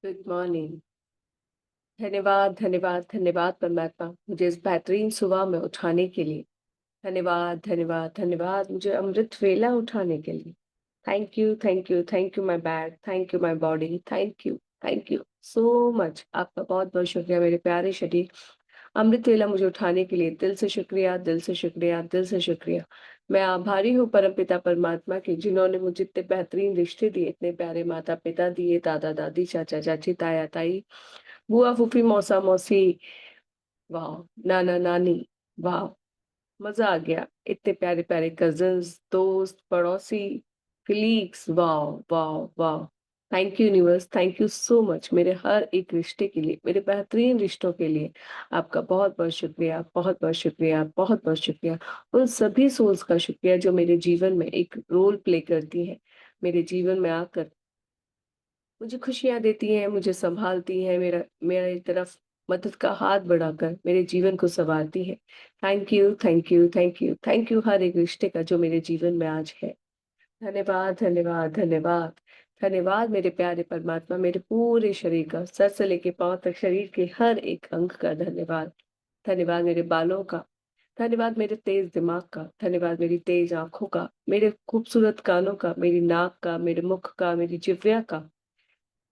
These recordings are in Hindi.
Good morning. धन्यवाद, धन्यवाद, धन्यवाद परमात्मा मुझे इस बेहतरीन सुबह में उठाने के लिए। धन्यवाद, धन्यवाद, धन्यवाद मुझे अमृत वेला उठाने के लिए। Thank you, thank you, thank you my bad, thank you my body, thank you so much. आपका बहुत-बहुत शुक्रिया मेरे प्यारे शरीर। अमृत वेला मुझे उठाने के लिए दिल से शुक्रिया, दिल से शुक्रिया, दिल से शुक्रिया। मैं आभारी हूँ परमपिता परमात्मा की जिन्होंने मुझे इतने बेहतरीन रिश्ते दिए, इतने प्यारे माता-पिता दिए, दादा-दादी, चाचा-चाची, ताया-ताई, बुआ-फूफी, मौसा-मौसी, वाह! नाना-नानी, वाह! मज़ा आ गया। इतने प्यारे-प्यारे कज़िन्स, दोस्त, पड़ोसी, colleagues, wow! Wow! Wow! Thank you universe, thank you so much मेरे हर एक रिश्ते के लिए, मेरे बेहतरीन रिश्तों के लिए। आपका बहुत-बहुत शुक्रिया, बहुत-बहुत शुक्रिया, बहुत-बहुत शुक्रिया। उन सभी सोल्स का शुक्रिया जो मेरे जीवन में एक रोल प्ले करती हैं, मेरे जीवन में आकर मुझे खुशियाँ देती हैं, मुझे सँभालती हैं, मेरी तरफ मदद का हाथ बढ़ाकर मेरे जीवन को सँवारती हैं। Thank you, thank you, thank you, thank you हर एक रिश्ते का जो मेरे जीवन में आज है। धन्यवाद, धन्यवाद, धन्यवाद। धन्यवाद मेरे प्यारे परमात्मा, मेरे पूरे शरीर का, सर से लेके पाँव तक शरीर के हर एक अंग का धन्यवाद। धन्यवाद मेरे बालों का, धन्यवाद मेरे तेज़ दिमाग का, धन्यवाद मेरी तेज़ आँखों का, मेरे खूबसूरत कानों का, मेरी नाक का, मेरे मुख का, मेरी जिह्वा का।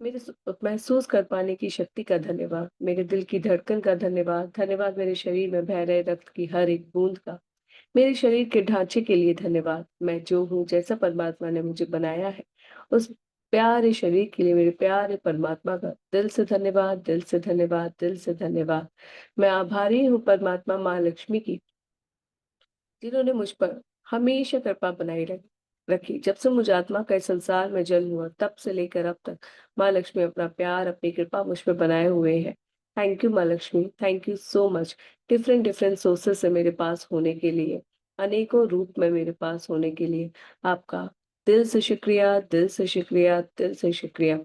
मेरे महसूस कर पाने की शक्ति का धन्यवाद, मेरे दिल की धड़कन का धन्यवाद, धन्यवाद मेरे शरीर में बह रहे रक्त की हर एक बूंद का, मेरे शरीर के ढांचे के लिए धन्यवाद। मैं जो हूँ, जैसा परमात्मा ने मुझे बनाया है, उस प्यारे शरीर के लिए मेरे प्यारे परमात्मा का दिल से धन्यवाद, दिल से धन्यवाद, दिल से धन्यवाद। मैं आभारी हूँ परमात्मा माँ लक्ष्मी की जिन्होंने मुझ पर हमेशा कृपा बनाए रखी। जब से मुझे आत्मा का इस संसार में जन्म हुआ, तब से लेकर अब तक माँ लक्ष्मी अपना प्यार, अपनी कृपा मुझ पे बनाए हुए है। थैंक यू माँ Lakshmi, thank you so much. Different different sources से मेरे पास होने के लिए, अनेकों रूप में मेरे पास होने के लिए आपका दिल से शुक्रिया, दिल से शुक्रिया, दिल से शुक्रिया।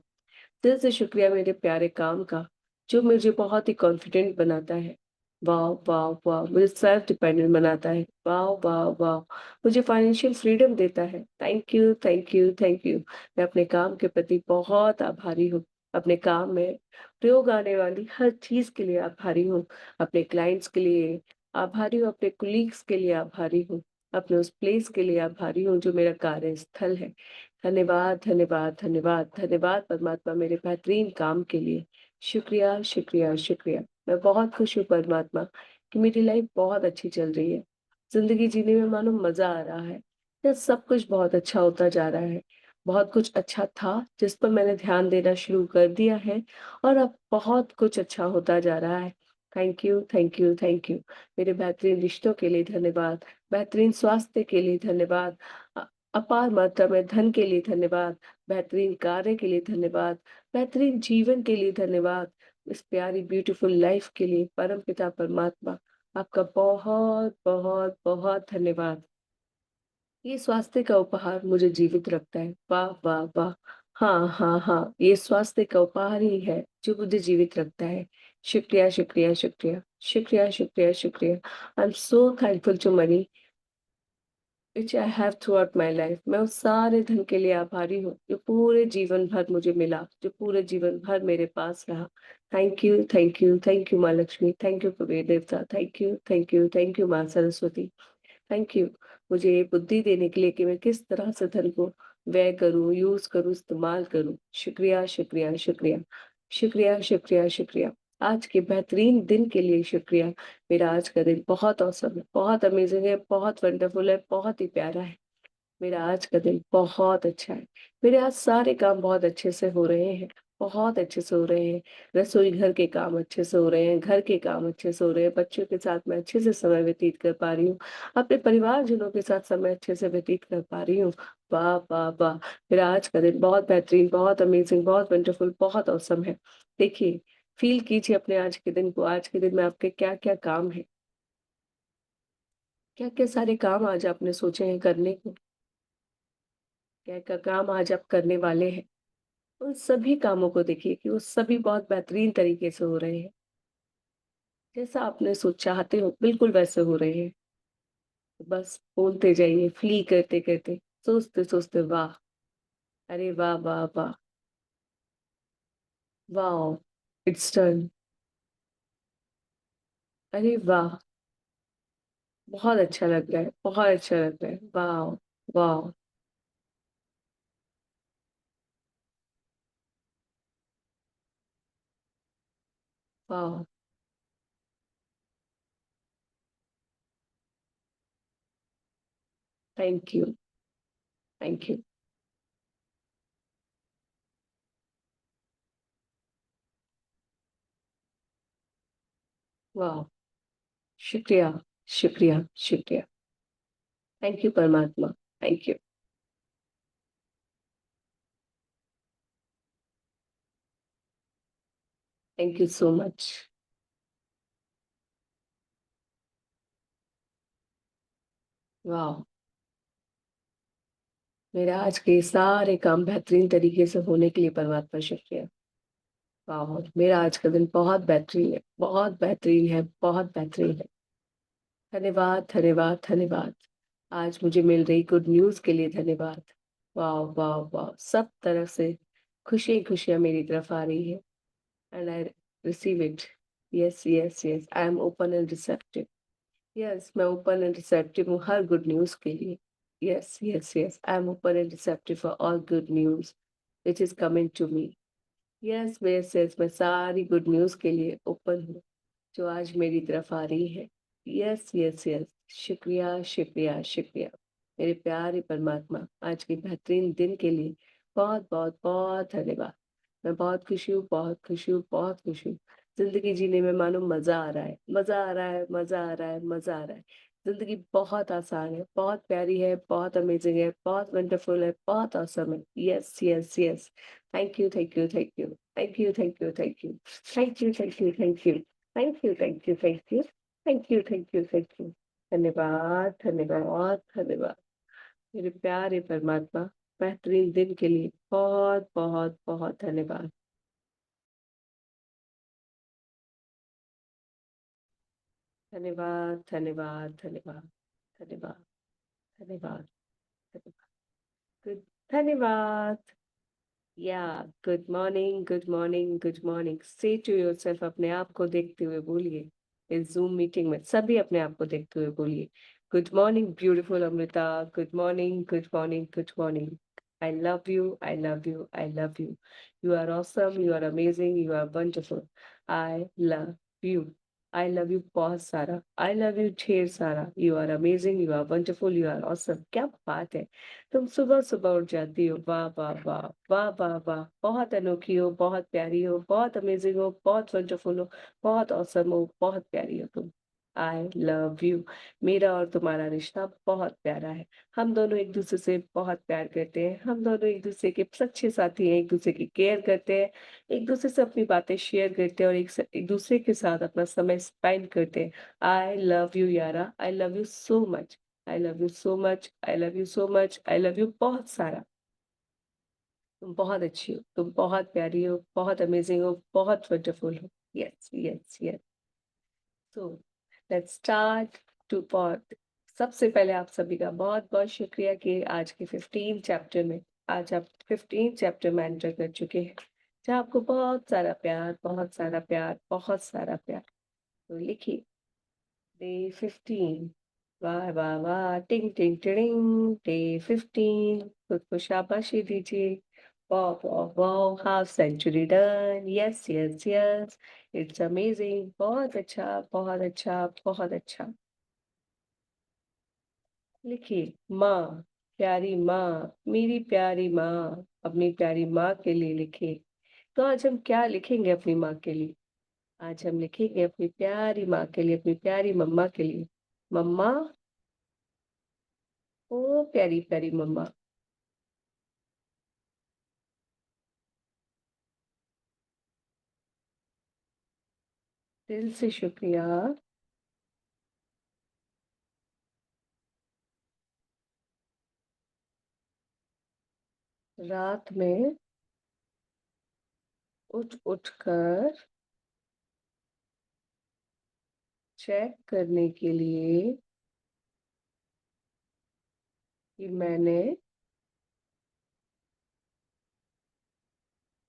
दिल से शुक्रिया मेरे प्यारे काम का, जो मुझे बहुत ही कॉन्फिडेंट बनाता है। वाह! वाह! वाह! मुझे सेल्फ डिपेंडेंट बनाता है। वाह! वाह! वाह! मुझे फाइनेंशियल फ्रीडम देता है। Thank you, thank you, thank you. मैं अपने काम के प्रति बहुत आभारी हूँ। अपने काम में प्रयोग आने वाली हर चीज़ के लिए आभारी हूँ। अपने क्लाइंट्स के लिए आभारी हूँ, अपने कोलीग्स के लिए आभारी हूँ, अपने उस प्लेस के लिए आभारी हूँ जो मेरा कार्यस्थल है। धन्यवाद, धन्यवाद, धन्यवाद, धन्यवाद परमात्मा मेरे बेहतरीन काम के लिए। शुक्रिया, शुक्रिया, शुक्रिया। मैं बहुत खुश हूँ परमात्मा कि मेरी लाइफ बहुत अच्छी चल रही है। ज़िंदगी जीने में मानो मज़ा आ रहा है। या सब कुछ बहुत अच्छा होता जा रहा है। बहुत कुछ अच्छा था जिस पर मैंने ध्यान देना शुरू कर दिया है और अब बहुत कुछ अच्छा होता जा रहा है। Thank you, thank you, thank you. मेरे बेहतरीन रिश्तों के लिए धन्यवाद, बेहतरीन स्वास्थ्य के लिए धन्यवाद। अपार मात्रा में धन के लिए धन्यवाद, बेहतरीन कार्य के लिए धन्यवाद, बेहतरीन जीवन के लिए धन्यवाद, इस प्यारी ब्यूटीफुल लाइफ के लिए परमपिता परमात्मा आपका बहुत, बहुत, बहुत धन्यवाद। ये स्वास्थ्य का उपहार मुझे जीवित रखता है। वाह, वाह, वाह! हाँ, हाँ, हाँ, ये स्वास्थ्य का उपहार ही है जो मुझे जीवित रखता है। शुक्रिया, शुक्रिया, शुक्रिया। शुक्रिया, शुक्रिया, शुक्रिया। I am so thankful to money which I have throughout my life. मैं उस सारे धन के लिए आभारी हूँ, जो पूरे जीवन भर मुझे मिला, जो पूरे जीवन भर मेरे पास रहा। Thank you, thank you, thank you माँ लक्ष्मी, थैंक यू कुबेर देवता, thank you, thank you, thank you माँ सरस्वती, थैंक यू। मुझे ये बुद्धि देने के लिए कि मैं किस तरह से धन को व्यय करूँ, यूज़ करूँ, इस्तेमाल करूँ। शुक्रिया, शुक्रिया, शुक्रिया। शुक्रिया, शुक्रिया, शुक्रिया। आज के बेहतरीन दिन के लिए शुक्रिया। मेरा आज का दिन बहुत ऑसम है, बहुत अमेज़िंग है, बहुत वंडरफुल है, बहुत ही प्यारा है। मेरा आज का दिन बहुत अच्छा है। मेरे आज सारे काम बहुत अच्छे से हो रहे हैं, बहुत अच्छे से हो रहे हैं। रसोई घर के काम अच्छे से हो रहे हैं, घर के काम अच्छे से हो रहे हैं, बच्चों के साथ मैं अच्छे से समय व्यतीत कर पा रही हूँ, अपने परिवारजनों के साथ समय अच्छे से व्यतीत कर पा रही हूँ। वाह, वाह, वाह! मेरा आज का दिन बहुत बेहतरीन, बहुत अमेज़िंग, बहुत वंडरफुल, बहुत ऑसम है। देखिए, फ़ील कीजिए अपने आज के दिन को, आज के दिन में आपके क्या-क्या काम हैं? क्या-क्या सारे काम आज आपने सोचे हैं करने को? क्या-क्या काम आज आप करने वाले हैं? उन सभी कामों को देखिए कि वो सभी बहुत बेहतरीन तरीके से हो रहे हैं। जैसा आपने चाहते हो बिल्कुल वैसे हो रहे हैं। तो बस बोलते जाइए, फ़्ली करते-करते, सोचते-सोचते वाह! अरे वाह, वाह, वाह! Wow, it's done. अरे वाह, बहुत अच्छा लग रहा है, बहुत अच्छा लग रहा है। Wow, wow, wow. Thank you, thank you. वाह, शुक्रिया, शुक्रिया, शुक्रिया। थैंक यू परमात्मा, thank you. Thank you so much. वाह, मेरा आज के सारे काम बेहतरीन तरीके से होने के लिए परमात्मा शुक्रिया। वाह, मेरा आज का दिन बहुत बेहतरीन है, बहुत बेहतरीन है, बहुत बेहतरीन है। धन्यवाद, धन्यवाद, धन्यवाद। आज मुझे मिल रही गुड न्यूज़ के लिए धन्यवाद। वाह, वाह, वाह, सब तरफ से खुशी खुशियां मेरी तरफ आ रही है। And I receive it. Yes, yes, yes, I am open and receptive. Yes, मैं ओपन एंड रिसेप्टिव हूँ हर गुड न्यूज़ के लिए। Yes, yes, yes, I am open and receptive for all good news which is coming to me. Yes, yes, yes, मैं सारी गुड न्यूज़ के लिए ओपन हूँ जो आज मेरी तरफ आ रही है। Yes, yes, yes. शुक्रिया, शुक्रिया, शुक्रिया। मेरे प्यारे परमात्मा, आज के बेहतरीन दिन के लिए बहुत बहुत बहुत धन्यवाद। मैं बहुत खुशी हूँ, बहुत खुशी हूँ, बहुत खुशी हूँ। जिंदगी जीने में मानो मजा आ रहा है, मजा आ रहा है, मजा आ रहा है, मजा आ रहा है। जिंदगी बहुत आसान है, बहुत प्यारी है, बहुत अमेजिंग है, बहुत वंडरफुल है, बहुत औसम है। Yes, yes, yes. Thank you, thank you, thank you, thank you, thank you, thank you, thank you, thank you, thank you, thank you, thank you, thank you, thank you, thank you, thank you. धन्यवाद, धन्यवाद, धन्यवाद। मेरे प्यारे परमात्मा, बेहतरीन दिन के लिए बहुत बहुत बहुत धन्यवाद। धन्यवाद, धन्यवाद, धन्यवाद, धन्यवाद, धन्यवाद, धन्यवाद। गुड, धन्यवाद। या, good morning, good morning, good morning. से टू योरसेल्फ, अपने आप को देखते हुए बोलिए। इस जूम मीटिंग में सभी अपने आप को देखते हुए बोलिए। Good morning beautiful Amrita. Good morning, good morning, good morning. I love you, I love you, I love you. You are awesome, you are amazing, you are wonderful. I love you. I love you बहुत सारा, आई लव यू ढेर सारा। You are amazing, you are wonderful, you are awesome. क्या बात है। तुम सुबह सुबह उठ जाती हो, वाह वाह वाह, वाह वाह वाह। बहुत अनोखी हो, बहुत प्यारी हो, बहुत अमेजिंग हो, बहुत वंडरफुल हो, बहुत औसम हो, बहुत प्यारी हो तुम। आई लव यू। मेरा और तुम्हारा रिश्ता बहुत प्यारा है। हम दोनों एक दूसरे से बहुत प्यार करते हैं, हम दोनों एक दूसरे के सच्चे साथी हैं, एक दूसरे की केयर करते हैं, एक दूसरे से अपनी बातें शेयर करते हैं और एक दूसरे के साथ अपना समय स्पेंड करते हैं। आई लव यू यारा, आई love you so much. I love you so much, I love you so much, I love you बहुत सारा। तुम बहुत अच्छी हो, तुम बहुत प्यारी हो, बहुत अमेजिंग हो, बहुत वंडरफुल हो। Yes, yes, yes. So let's start to pot. सबसे पहले आप सभी का बहुत बहुत शुक्रिया कि आज के 15 चैप्टर में, आज आप 15 चैप्टर में एंटर कर चुके हैं, जहाँ आपको बहुत सारा प्यार, बहुत सारा प्यार, बहुत सारा प्यार। तो लिखिए, डे 15। वाह वाह वाह, टिंग टिंग टिंग। डे 15, खुद को शाबाशी दीजिए। वाह वाह वाह, half century done. Yes, yes, yes. It's amazing, बहुत अच्छा, बहुत अच्छा, बहुत अच्छा। लिखिए, माँ, प्यारी माँ, मेरी प्यारी माँ। अपनी प्यारी माँ के लिए लिखे। तो आज हम क्या लिखेंगे अपनी माँ के लिए? आज हम लिखेंगे अपनी प्यारी माँ के लिए, अपनी प्यारी मम्मा के लिए। मम्मा, ओ प्यारी प्यारी मम्मा। दिल से शुक्रिया। रात में उठ उठ कर चेक करने के लिए कि मैंने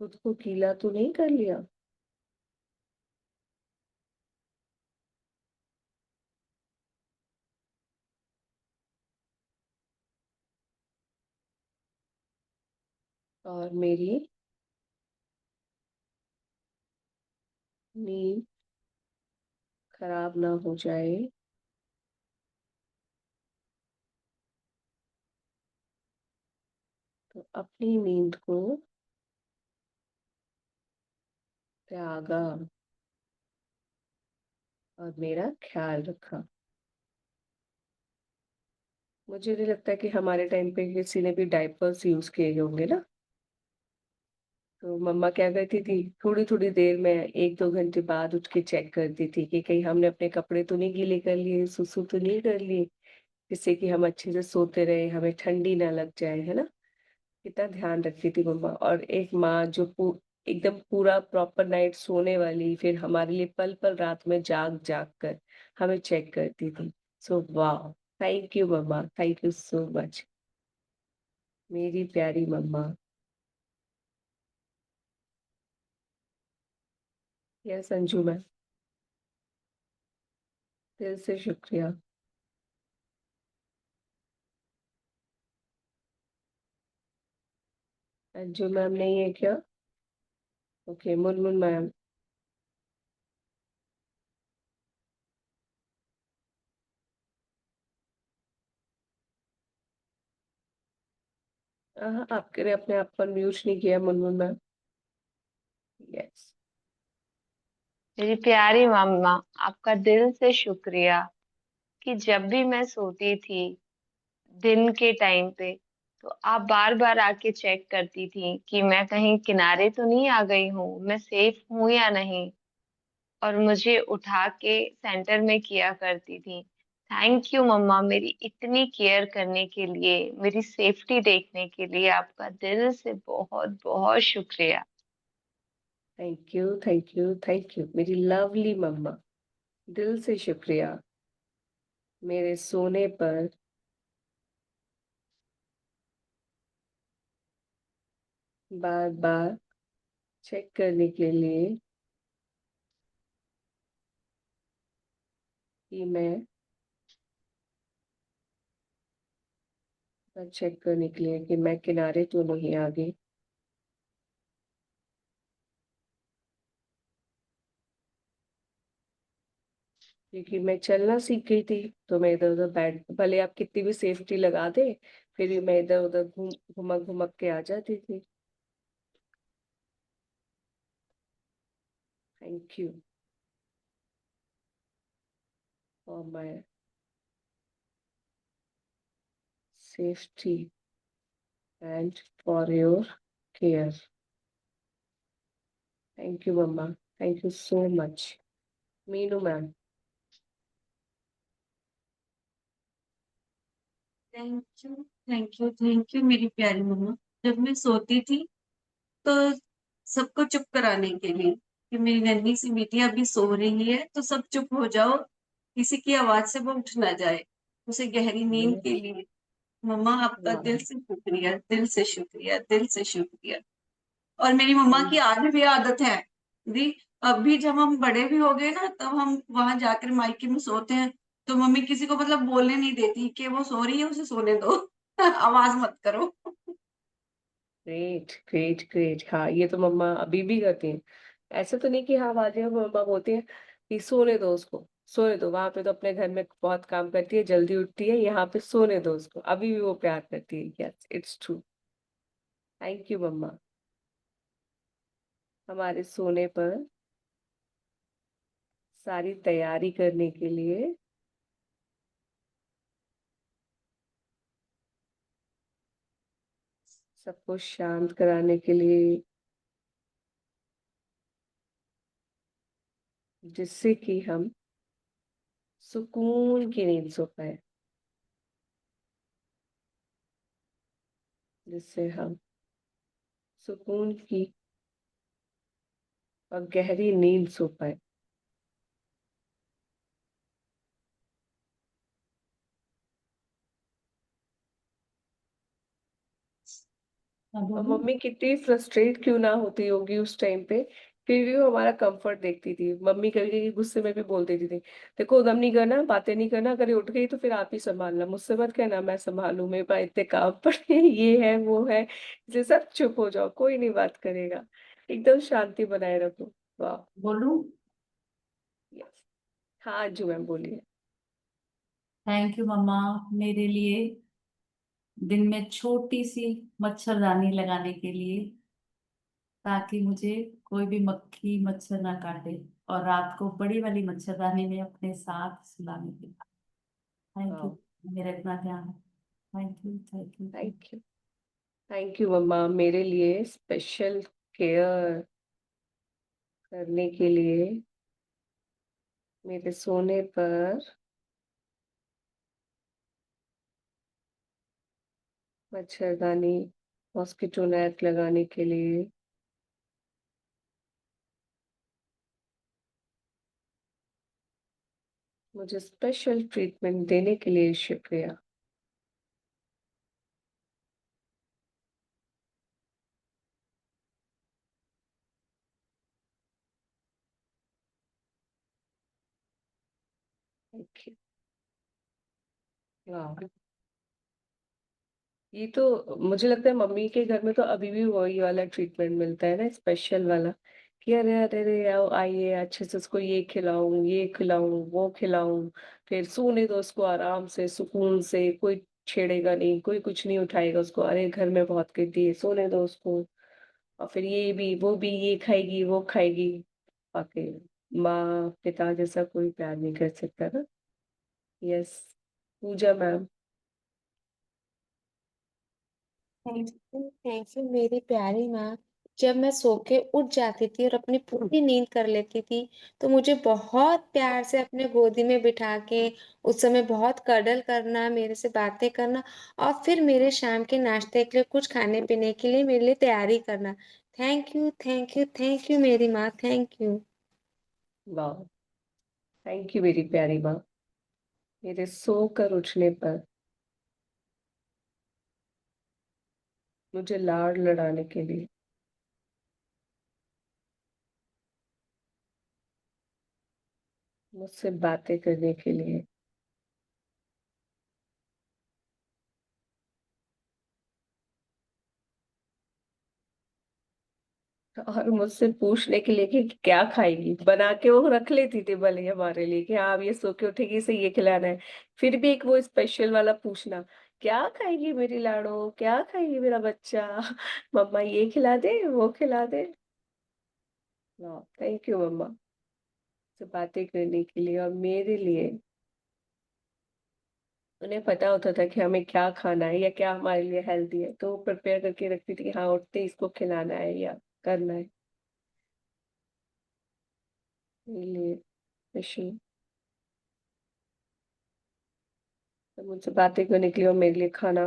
खुद को गीला तो नहीं कर लिया? और मेरी नींद खराब ना हो जाए, तो अपनी नींद को त्यागा और मेरा ख्याल रखा। मुझे नहीं लगता कि हमारे टाइम पे किसी ने भी डायपर्स यूज किए होंगे ना। तो मम्मा क्या करती थी, थोड़ी थोड़ी देर में 1-2 घंटे बाद उठ के चेक करती थी कि कहीं हमने अपने कपड़े तो नहीं गीले कर लिए, सुसु तो नहीं कर लिए, जिससे कि हम अच्छे से सोते रहे, हमें ठंडी ना लग जाए, है ना। कितना ध्यान रखती थी मम्मा। और एक माँ जो एकदम पूरा प्रॉपर नाइट सोने वाली, फिर हमारे लिए पल पल रात में जाग जाग कर हमें चेक करती थी। सो वाह, thank you mamma, thank you so much, मेरी प्यारी मम्मा। यस अंजू मैम, दिल से शुक्रिया। अंजू मैम नहीं है क्या? Okay, Munmun ma'am. हाँ, आपने अपने आप पर म्यूट नहीं किया मुनमुन मैम। यस। मेरी प्यारी मम्मा, आपका दिल से शुक्रिया कि जब भी मैं सोती थी दिन के टाइम पे, तो आप बार बार आके चेक करती थी कि मैं कहीं किनारे तो नहीं आ गई हूँ, मैं सेफ हूँ या नहीं, और मुझे उठा के सेंटर में किया करती थी। थैंक यू मम्मा, मेरी इतनी केयर करने के लिए, मेरी सेफ्टी देखने के लिए आपका दिल से बहुत बहुत शुक्रिया। Thank you, thank you, thank you मेरी लवली मम्मा। दिल से शुक्रिया, मेरे सोने पर बार बार चेक करने के लिए कि मैं चेक करने के लिए कि मैं किनारे तो नहीं आ गई। क्योंकि मैं चलना सीख गई थी, तो मैं इधर उधर बैठ, भले आप कितनी भी सेफ्टी लगा दे, फिर भी मैं इधर उधर घुमक घुमक के आ जाती थी। Thank you for my safety and for your care. Thank you mamma, thank you so much. Meenu ma'am. Thank you, thank you, thank you मेरी प्यारी मम्मा। जब मैं सोती थी तो सबको चुप कराने के लिए कि मेरी नन्ही सी बिटिया अभी सो रही है तो सब चुप हो जाओ, किसी की आवाज से वो उठ ना जाए, उसे गहरी नींद के यस। लिए। मम्मा आपका दिल से शुक्रिया, दिल से शुक्रिया, दिल से शुक्रिया। और मेरी मम्मा की थैंक आज भी आदत है दी, अभी जब हम बड़े भी हो गए ना, तब हम वहां जाकर मायके में सोते हैं, तो मम्मी किसी को मतलब बोलने नहीं देती कि वो सो रही है, उसे सोने दो। आवाज मत करो। Great great great. हाँ, ये तो मम्मा अभी भी करती हैं। ऐसे तो नहीं कि हाँ बाजी मम्मा बोलती हैं कि सोने दो उसको, सोने दो, वहां पे तो अपने घर में बहुत काम करती है, जल्दी उठती है, यहाँ पे सोने दो उसको, अभी भी वो प्यार करती है। Yes, it's true. Thank you मम्मा। हमारे सोने पर सारी तैयारी करने के लिए, सबको शांत कराने के लिए, जिससे कि हम सुकून की नींद सो पाए, जिससे हम सुकून की और गहरी नींद सो पाए। हाँ और बोलो। मम्मी कितनी फ्रस्ट्रेट क्यों ना होती होगी उस टाइम पे, फिर भी वो हमारा कंफर्ट देखती थी। मम्मी कभी कभी गुस्से में भी बोल देती थी, देखो उदम नहीं करना, बातें नहीं करना, अगर ये उठ गई तो फिर आप ही संभालना, मुझसे मत कहना मैं संभालू, मेरे पास इतने काम पड़े हैं, ये है वो है, इसलिए सब चुप हो जाओ, कोई नहीं बात करेगा, एकदम शांति बनाए रखो। वाह। बोलूं? यस। हाँ जी मैम बोलिए। थैंक यू मम्मा, मेरे लिए दिन में छोटी सी मच्छरदानी लगाने के लिए, ताकि मुझे कोई भी मक्खी मच्छर ना काटे, और रात को बड़ी वाली मच्छरदानी में अपने साथ सुलाने के लिए। थैंक यू, वाह। मेरा इतना ध्यान है। Thank you, thank you, thank thank you. Thank you मम्मा, मेरे लिए स्पेशल केयर करने के लिए, मेरे सोने पर मच्छरदानी, मॉस्किटो नेट लगाने के लिए, मुझे स्पेशल ट्रीटमेंट देने के लिए शुक्रिया। Thank you. वाह। ये तो मुझे लगता है मम्मी के घर में तो अभी भी वही वाला ट्रीटमेंट मिलता है ना, स्पेशल वाला, कि अरे अरे अरे आओ आइए, अच्छे से उसको ये खिलाऊं, ये खिलाऊं, वो खिलाऊं, फिर सोने दो उसको आराम से सुकून से, कोई छेड़ेगा नहीं, कोई कुछ नहीं उठाएगा उसको, अरे घर में बहुत गिद्दी है, सोने दो उसको, और फिर ये भी वो भी, ये खाएगी वो खाएगी। वाकई माँ पिता जैसा कोई प्यार नहीं कर सकता ना। Yes. Pooja ma'am. Thank you मेरी प्यारी माँ। जब मैं सो के उठ जाती थी और अपनी पूरी नींद कर लेती थी, तो मुझे बहुत प्यार से अपने गोदी में बिठा के उस समय बहुत कडल करना, मेरे से बातें करना, और फिर मेरे शाम के नाश्ते के लिए कुछ खाने-पीने के लिए मेरे लिए तैयारी करना। Thank you, thank you, thank you मेरी माँ, थैंक यू। वाह। थैंक यू मेरी प्यारी माँ, मेरे सोकर उठने पर मुझे लाड़ लड़ाने के लिए, मुझसे बातें करने के लिए, और मुझसे पूछने के लिए कि क्या खाएगी, बना के वो रख लेती थी भले हमारे लिए कि हाँ अब ये सो के उठेगी, इसे ये खिलाना है, फिर भी एक वो स्पेशल वाला पूछना, क्या खाएगी मेरी लाडो, क्या खाएगी मेरा बच्चा, मम्मा ये खिला दे वो खिला दे। थैंक यू मम्मा, से बातें करने के लिए, और मेरे लिए उन्हें पता होता था कि हमें क्या खाना है या क्या हमारे लिए हेल्दी है, तो प्रिपेयर करके रखती थी कि हाँ उठते ही इसको खिलाना है या करना है, मेरे लिए स्पेशल, तो मुझसे बातें करने के लिए और मेरे लिए खाना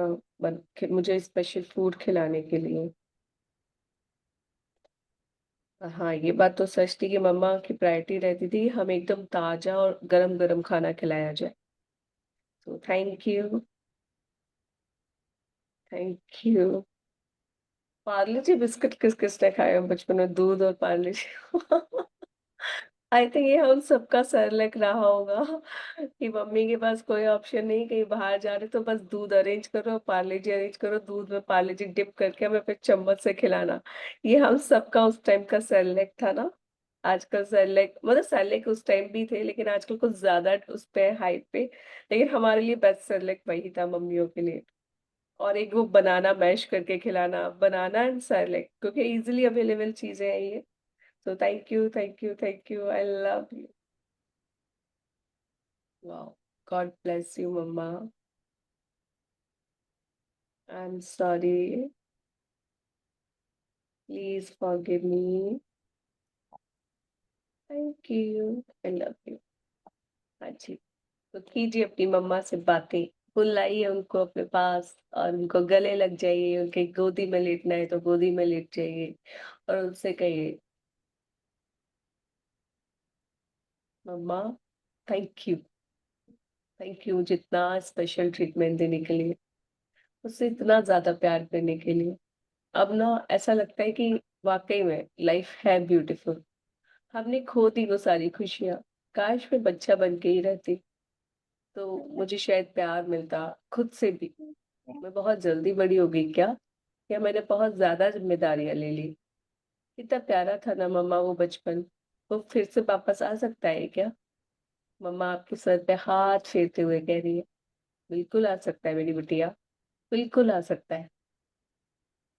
मुझे स्पेशल फूड खिलाने के लिए। हाँ ये बात तो सच थी कि मम्मा की प्रायोरिटी रहती थी हमें एकदम ताजा और गरम गरम खाना खिलाया जाए। तो thank you. Thank you. Parle ji biscuit किस किसने खाए हैं बचपन में, दूध और पार्ले जी। आई थिंक ये हम सबका सरलेक रहा होगा कि मम्मी के पास कोई ऑप्शन नहीं, कहीं बाहर जा रहे तो बस दूध अरेंज करो, पार्ले जी अरेंज करो, दूध में पार्ले जी डिप करके हमें फिर चम्मच से खिलाना। ये हम सबका उस टाइम का सरलेक था ना। आजकल सरलेक मतलब सरलेक उस टाइम भी थे लेकिन आजकल कुछ ज्यादा उस पे हाइप पे, लेकिन हमारे लिए बेस्ट सरलेक वही था मम्मियों के लिए। और एक वो बनाना मैश करके खिलाना, बनाना एंड सरलेक, क्योंकि इजीली अवेलेबल चीजें हैं ये। So thank you, thank you, thank you. I love you. Wow. God bless you, Mama. I'm sorry. Please forgive me. Thank you. I love you. हाँ जी। तो कीजिए अपनी मम्मा से बातें, बुलाइए उनको अपने पास और उनको गले लग जाइए, उनके गोदी में लेटना है तो गोदी में लेट जाइए और उनसे कहिए, मम्मा थैंक यू, थैंक यू जितना स्पेशल ट्रीटमेंट देने के लिए, उससे इतना ज्यादा प्यार करने के लिए। अब ना ऐसा लगता है कि वाक़ई में लाइफ़ है ब्यूटीफुल। हमने खो दी वो सारी खुशियाँ, काश मैं बच्चा बन के ही रहती, तो मुझे शायद प्यार मिलता खुद से भी। मैं बहुत जल्दी बड़ी हो गई क्या? या मैंने बहुत ज़्यादा ज़िम्मेदारियाँ ले ली? कितना प्यारा था ना मम्मा वो बचपन, वो फिर से वापस आ सकता है क्या? मम्मा आपके सर पे हाथ फेरते हुए कह रही है, बिल्कुल आ सकता है मेरी बिटिया, बिल्कुल आ सकता है।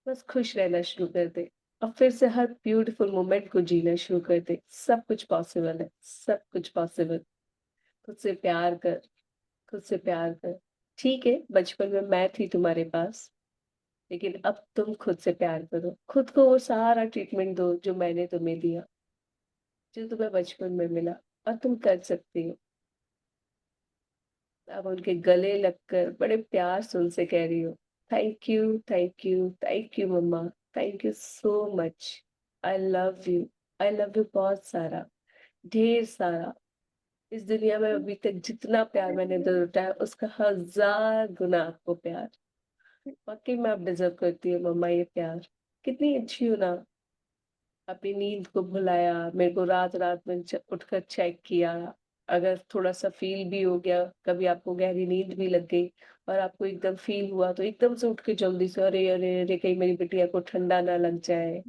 बस खुश रहना शुरू कर दे और फिर से हर ब्यूटीफुल मोमेंट को जीना शुरू कर दे। सब कुछ पॉसिबल है, सब कुछ पॉसिबल। खुद से प्यार कर, खुद से प्यार कर। ठीक है, बचपन में मैं थी तुम्हारे पास, लेकिन अब तुम खुद से प्यार करो। खुद को वो सारा ट्रीटमेंट दो जो मैंने तुम्हें दिया, जो तुम्हें बचपन में मिला, और तुम कर सकती हो। अब उनके गले लगकर बड़े प्यार से उनसे कह रही हो, thank you, thank you, thank you mamma, thank you so much. I love you, I love you बहुत सारा, ढेर सारा। इस दुनिया में अभी तक जितना प्यार मैंने लौटा है उसका 1000 गुना आपको प्यार। वाकई में आप डिजर्व करती हो मम्मा ये प्यार। कितनी अच्छी हो ना, अपनी नींद को भुलाया, मेरे को रात रात में उठकर चेक किया। अगर थोड़ा सा फील भी हो गया, कभी आपको गहरी नींद भी लग गई और आपको एकदम फील हुआ, तो एकदम से उठ के जल्दी से, अरे अरे अरे कहीं मेरी बिटिया को ठंडा ना लग जाए।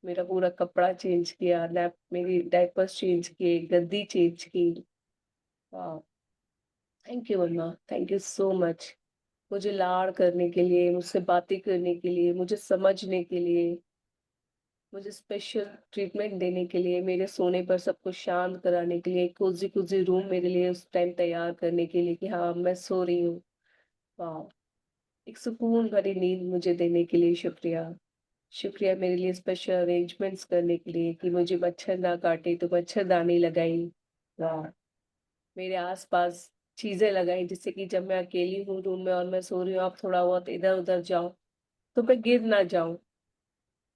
मेरा पूरा कपड़ा चेंज किया, नैप मेरी डायपर्स चेंज किए, गद्दी चेंज की। वाह, thank you mamma, thank you so much. मुझे लाड़ करने के लिए, मुझसे बातें करने के लिए, मुझे समझने के लिए, मुझे स्पेशल ट्रीटमेंट देने के लिए, मेरे सोने पर सबको शांत कराने के लिए, कोज़ी कोज़ी रूम मेरे लिए उस टाइम तैयार करने के लिए कि हाँ, मैं सो रही हूँ। वाह! एक सुकून भरी नींद मुझे देने के लिए शुक्रिया। शुक्रिया मेरे लिए स्पेशल अरेंजमेंट्स करने के लिए कि मुझे मच्छर ना काटे तो मच्छरदानी लगाई। वाह! मेरे आस-पास चीज़ें लगाई जिससे कि जब मैं अकेली हूँ रूम में और मैं सो रही हूँ, आप थोड़ा बहुत इधर-उधर जाओ, तो मैं गिर ना जाऊँ।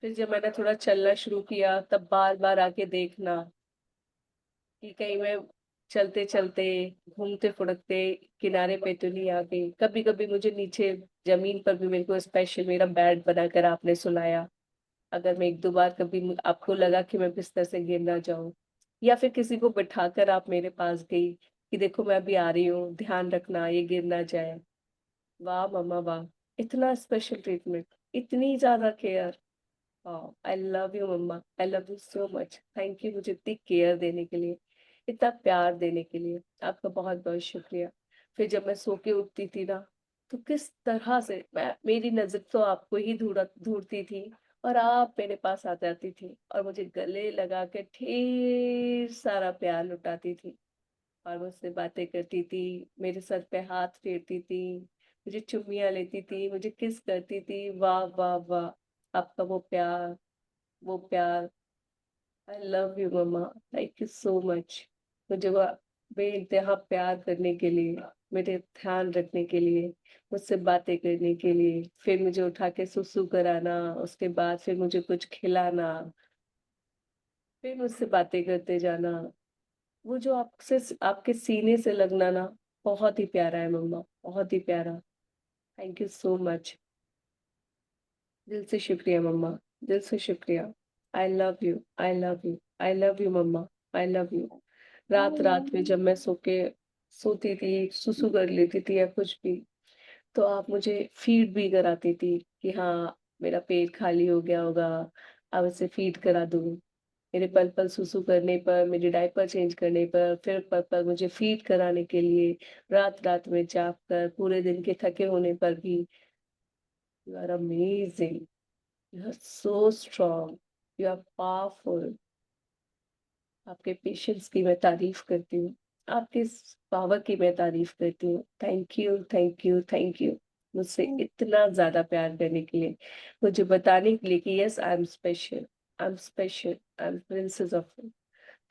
फिर जब मैंने थोड़ा चलना शुरू किया, तब बार-बार आके देखना कि कहीं मैं चलते-चलते, घूमते-फुडकते किनारे पे तो नहीं आ गई। कभी-कभी मुझे नीचे ज़मीन पर भी मेरे को स्पेशल मेरा बेड बनाकर आपने सुलाया। अगर मैं 1-2 बार कभी आपको लगा कि मैं बिस्तर से गिर ना जाऊँ, या फिर किसी को बिठाकर आप मेरे पास गई कि देखो मैं अभी आ रही हूँ, ध्यान रखना ये गिर ना जाए। वाह मम्मा वाह! इतना स्पेशल ट्रीटमेंट, इतनी ज़्यादा care. Wow! I love you mamma, I love you so much. Thank you मुझे इतनी केयर देने के लिए, इतना प्यार देने के लिए। आपका बहुत-बहुत शुक्रिया। फिर जब मैं सो के उठती थी ना, तो किस तरह से मेरी नज़र तो आपको ही ढूँढती थी और आप मेरे पास आ जाती थी और मुझे गले लगा के ढेर सारा प्यार लुटाती थी और मुझसे बातें करती थी, मेरे सर पे हाथ फेरती थी, मुझे चुम्मियाँ लेती थी, मुझे किस करती थी। वाह, वाह, वाह! आपका वो प्यार, I love you mamma, thank you so much. मुझे वो बेइंतहा प्यार करने के लिए, मेरे ध्यान रखने के लिए, मुझसे बातें करने के लिए, फिर मुझे उठा के सुसु कराना, उसके बाद फिर मुझे कुछ खिलाना, फिर मुझसे बातें करते जाना। वो जो आपके सीने से लगना ना, बहुत ही प्यारा है मम्मा, बहुत ही प्यारा। Thank you so much. दिल से शुक्रिया मम्मा, दिल से शुक्रिया। I love you, I love you, I love you mamma, I love you. रात-रात में जब मैं सोती थी, सुसु कर लेती थी या कुछ भी, तो आप मुझे फीड भी कराती थी कि हाँ, मेरा पेट खाली हो गया होगा, अब इसे फीड करा दूँ। मेरे पल-पल सुसु करने पर, मेरे डायपर चेंज करने पर, फिर पल-पल मुझे फीड कराने के लिए, रात-रात में जाग कर, पूरे दिन के थके होने पर भी, you are amazing, you are so strong, you are powerful. आपके पेशेंस की मैं तारीफ करती हूँ, आपकी इस पावर की मैं तारीफ करती हूँ। Thank you, thank you, thank you. मुझसे इतना ज़्यादा प्यार करने के लिए, मुझे बताने के लिए कि yes I am special, I am special, I am princess of.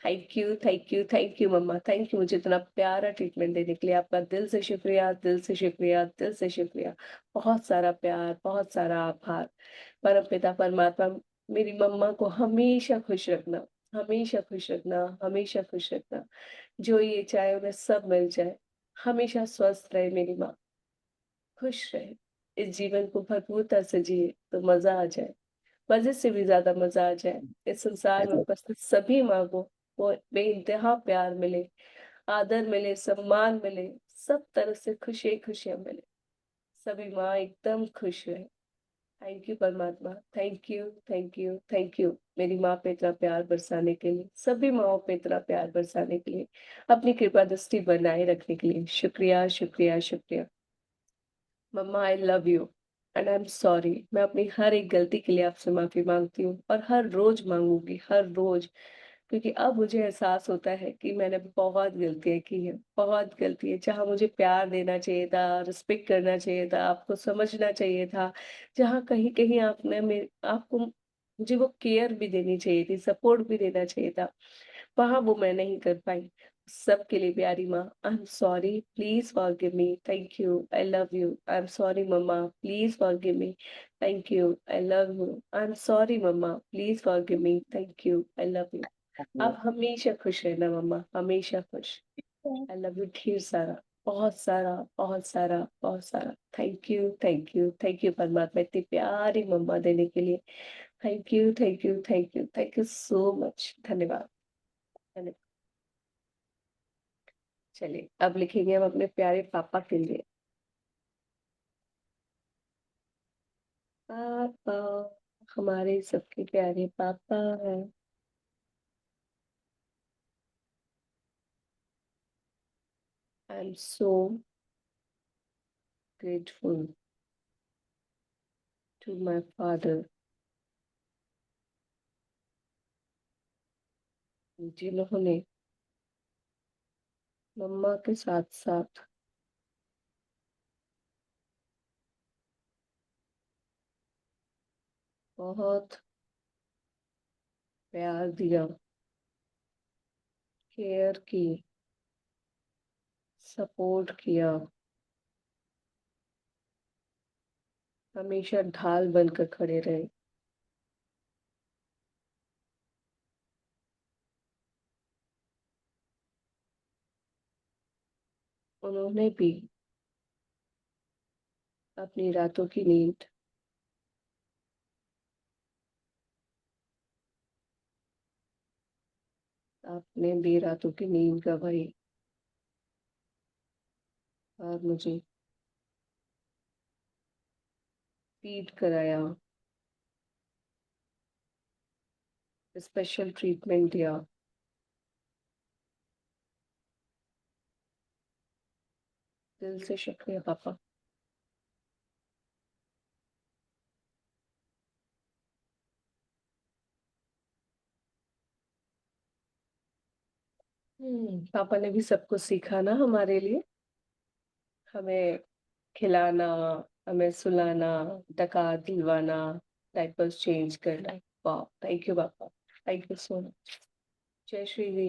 Thank you, thank you, thank you mamma, thank you मुझे इतना प्यारा ट्रीटमेंट देने के लिए। आपका दिल से शुक्रिया, दिल से शुक्रिया, दिल से शुक्रिया। बहुत सारा प्यार, बहुत सारा आभार। परमपिता परमात्मा मेरी मम्मा को हमेशा खुश रखना, हमेशा खुश रखना, हमेशा खुश रखना। जो ये चाहे उन्हें सब मिल जाए। हमेशा स्वस्थ रहे मेरी माँ, खुश रहे। इस जीवन को भरपूरता से जिए तो मजा आ जाए, मजे से भी ज्यादा मजा आ जाए। इस संसार में उपस्थित सभी माँ को बेइंतहा प्यार मिले, आदर मिले, सम्मान मिले, सब तरह से खुशियां मिले, सभी माँ एकदम खुश रहे। थैंक यू परमात्मा, thank you, thank you, thank you मेरी माँ पे इतना प्यार बरसाने के लिए, सभी माँओं पे इतना प्यार बरसाने के लिए, अपनी कृपा दृष्टि बनाए रखने के लिए। शुक्रिया, शुक्रिया, शुक्रिया। मम्मा I love you and I am sorry. मैं अपनी हर एक गलती के लिए आपसे माफी मांगती हूँ और हर रोज मांगूंगी, हर रोज, क्योंकि अब मुझे एहसास होता है कि मैंने बहुत गलतियां की हैं, बहुत गलती है। जहाँ मुझे प्यार देना चाहिए था, रिस्पेक्ट करना चाहिए था, आपको समझना चाहिए था, जहाँ कहीं कहीं आपने मेरे आपको मुझे वो केयर भी देनी चाहिए थी, सपोर्ट भी देना चाहिए था, वहां वो मैं नहीं कर पाई। सबके लिए प्यारी माँ, I am sorry, please forgive me, thank you, I love you, I am sorry mamma, please forgive me, thank you, I love you, I am sorry mamma, please forgive me, thank you, I love you. आप हमेशा खुश रहना मम्मा, हमेशा खुश। आई लव यू ढेर सारा, बहुत सारा, बहुत सारा, बहुत सारा। Thank you, thank you, thank you परमात्मा, इतनी प्यारी मम्मा देने के लिए। Thank you, thank you, thank you, thank you so much. धन्यवाद, धन्यवाद। चलिए अब लिखेंगे हम अपने प्यारे पापा के लिए। पापा, हमारे सबके प्यारे पापा हैं। I am so grateful to my father, जिन्होंने मम्मा के साथ साथ बहुत प्यार दिया, केयर की, सपोर्ट किया, हमेशा ढाल बनकर खड़े रहे। उन्होंने भी अपनी रातों की नींद, आपने भी रातों की नींद गंवाई और मुझे फीड कराया, स्पेशल ट्रीटमेंट दिया। दिल से शुक्रिया पापा। पापा ने भी सब कुछ सीखा ना हमारे लिए, हमें खिलाना, हमें सुलाना, टका दिलवाना, डायपर्स चेंज करना। वाह, थैंक यू पापा, थैंक यू सो मच। जय श्री जी।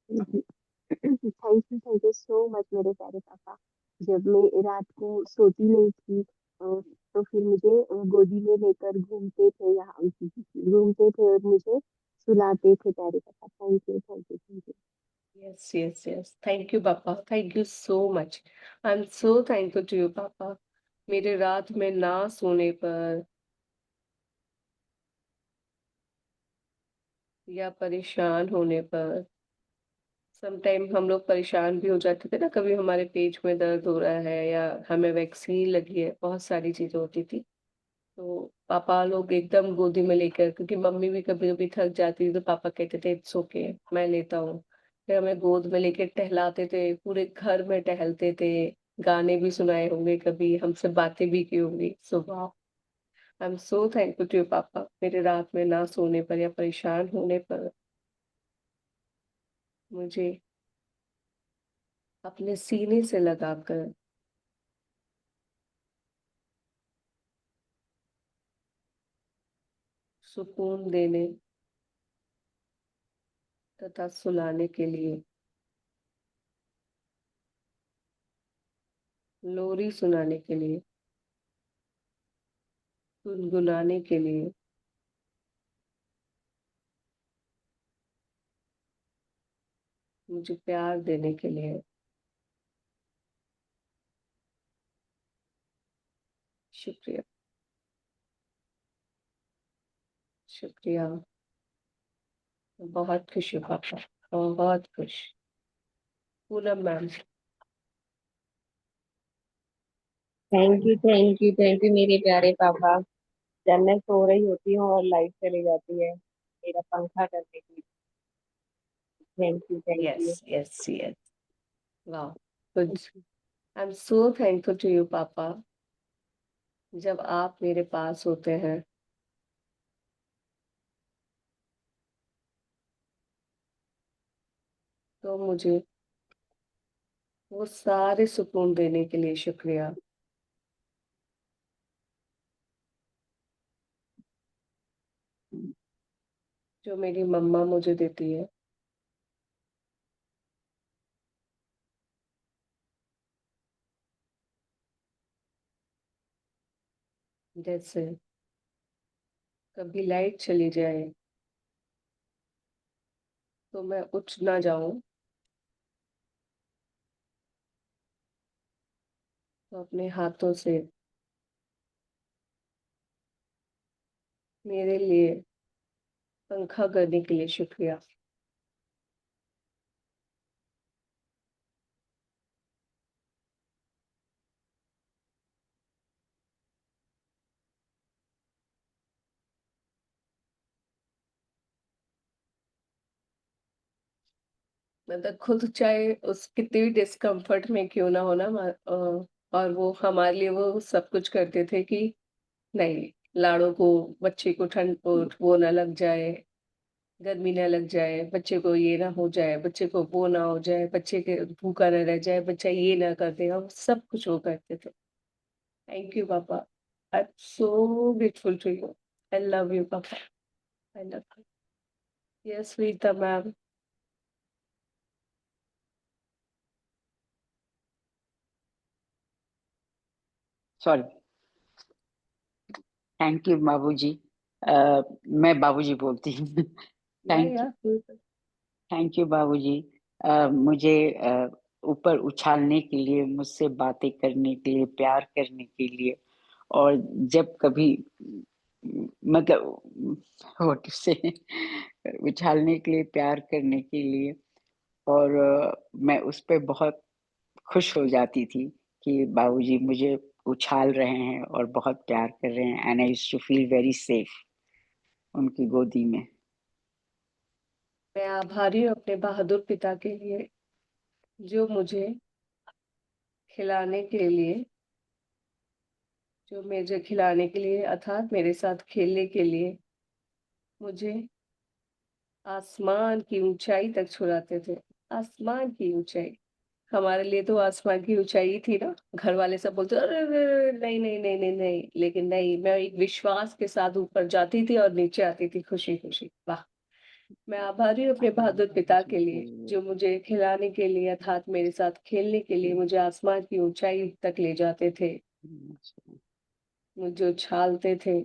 थैंक यू सो मच मेरे प्यारे पापा। जब मैं रात को सोती नहीं थी तो फिर मुझे गोदी में लेकर घूमते थे, यहाँ घूमते थे और मुझे सुलाते थे प्यारे पापा। Thank you, thank you, thank you. Yes yes yes, thank you पापा, thank you so much. I am so thankful to you पापा। मेरे रात में ना सोने पर या परेशान होने पर, समटाइम हम लोग परेशान भी हो जाते थे ना, कभी हमारे पेट में दर्द हो रहा है या हमें वैक्सीन लगी है, बहुत सारी चीजें होती थी, तो पापा लोग एकदम गोदी में लेकर, क्योंकि मम्मी भी कभी कभी थक जाती थी तो पापा कहते थे इट्स ओके, मैं लेता हूँ। फिर हमें गोद में लेकर टहलाते थे, पूरे घर में टहलते थे, गाने भी सुनाए होंगे, कभी हमसे बातें भी की होंगी सुबह। I am so thankful to you पापा, मेरे रात में ना सोने पर या परेशान होने पर मुझे अपने सीने से लगाकर सुकून देने तथा सुलाने के लिए, लोरी सुनाने के लिए, गुनगुनाने के लिए, मुझे प्यार देने के लिए। शुक्रिया, शुक्रिया। बहुत खुश हूँ पापा, बहुत खुश। पूनम मैम। थैंक यू मेरे प्यारे पापा। जब मैं सो रही होती हूँ और लाइट चली जाती है मेरा पंखा करने की, thank yes you. Yes yes. वाह, good. I am so thankful to you पापा। जब आप मेरे पास होते हैं तो मुझे वो सारे सुकून देने के लिए शुक्रिया। जो मेरी मम्मा मुझे देती है। जैसे कभी लाइट चली जाए तो मैं उठ ना जाऊं, तो अपने हाथों से मेरे लिए पंखा करने के लिए शुक्रिया। मतलब खुद चाहे उस कितनी भी डिस्कम्फर्ट में क्यों ना हो ना, और वो हमारे लिए वो सब कुछ करते थे कि नहीं, लाड़ों को, बच्चे को ठंड वो ना लग जाए, गर्मी ना लग जाए, बच्चे को ये ना हो जाए, बच्चे को वो ना हो जाए, बच्चे के भूखा ना रह जाए, बच्चा ये ना कर दे, हम सब कुछ वो करते थे। थैंक यू पापा। I am so grateful to you. I love you पापा। I love you. Yes Rita ma'am. Sorry. Thank you बाबूजी। मैं बाबूजी बोलती हूँ। या थैंक या थैंक यू बाबूजी। मुझे ऊपर उछालने के लिए, मुझसे बातें करने के लिए, प्यार करने के लिए, और जब कभी मतलब होठ से उछालने के लिए, प्यार करने के लिए, और मैं उस पे बहुत खुश हो जाती थी कि बाबूजी मुझे उछाल रहे हैं और बहुत प्यार कर रहे हैं, and I used to feel very safe उनकी गोदी में। मैं आभारी हूँ अपने बहादुर पिता के लिए, जो मुझे खिलाने के लिए, अर्थात मेरे साथ खेलने के लिए मुझे आसमान की ऊंचाई तक छुड़ाते थे। आसमान की ऊंचाई, हमारे लिए तो आसमान की ऊंचाई थी ना। घर वाले सब बोलते अरे अरे, अरे, नहीं नहीं नहीं नहीं नहीं, लेकिन नहीं, मैं एक विश्वास के साथ ऊपर जाती थी और नीचे आती थी खुशी खुशी। वाह। मैं आभारी हूँ अपने बहादुर पिता के लिए, जो मुझे खिलाने के लिए, अर्थात मेरे साथ खेलने के लिए मुझे आसमान की ऊंचाई तक ले जाते थे, मुझे उछालते थे।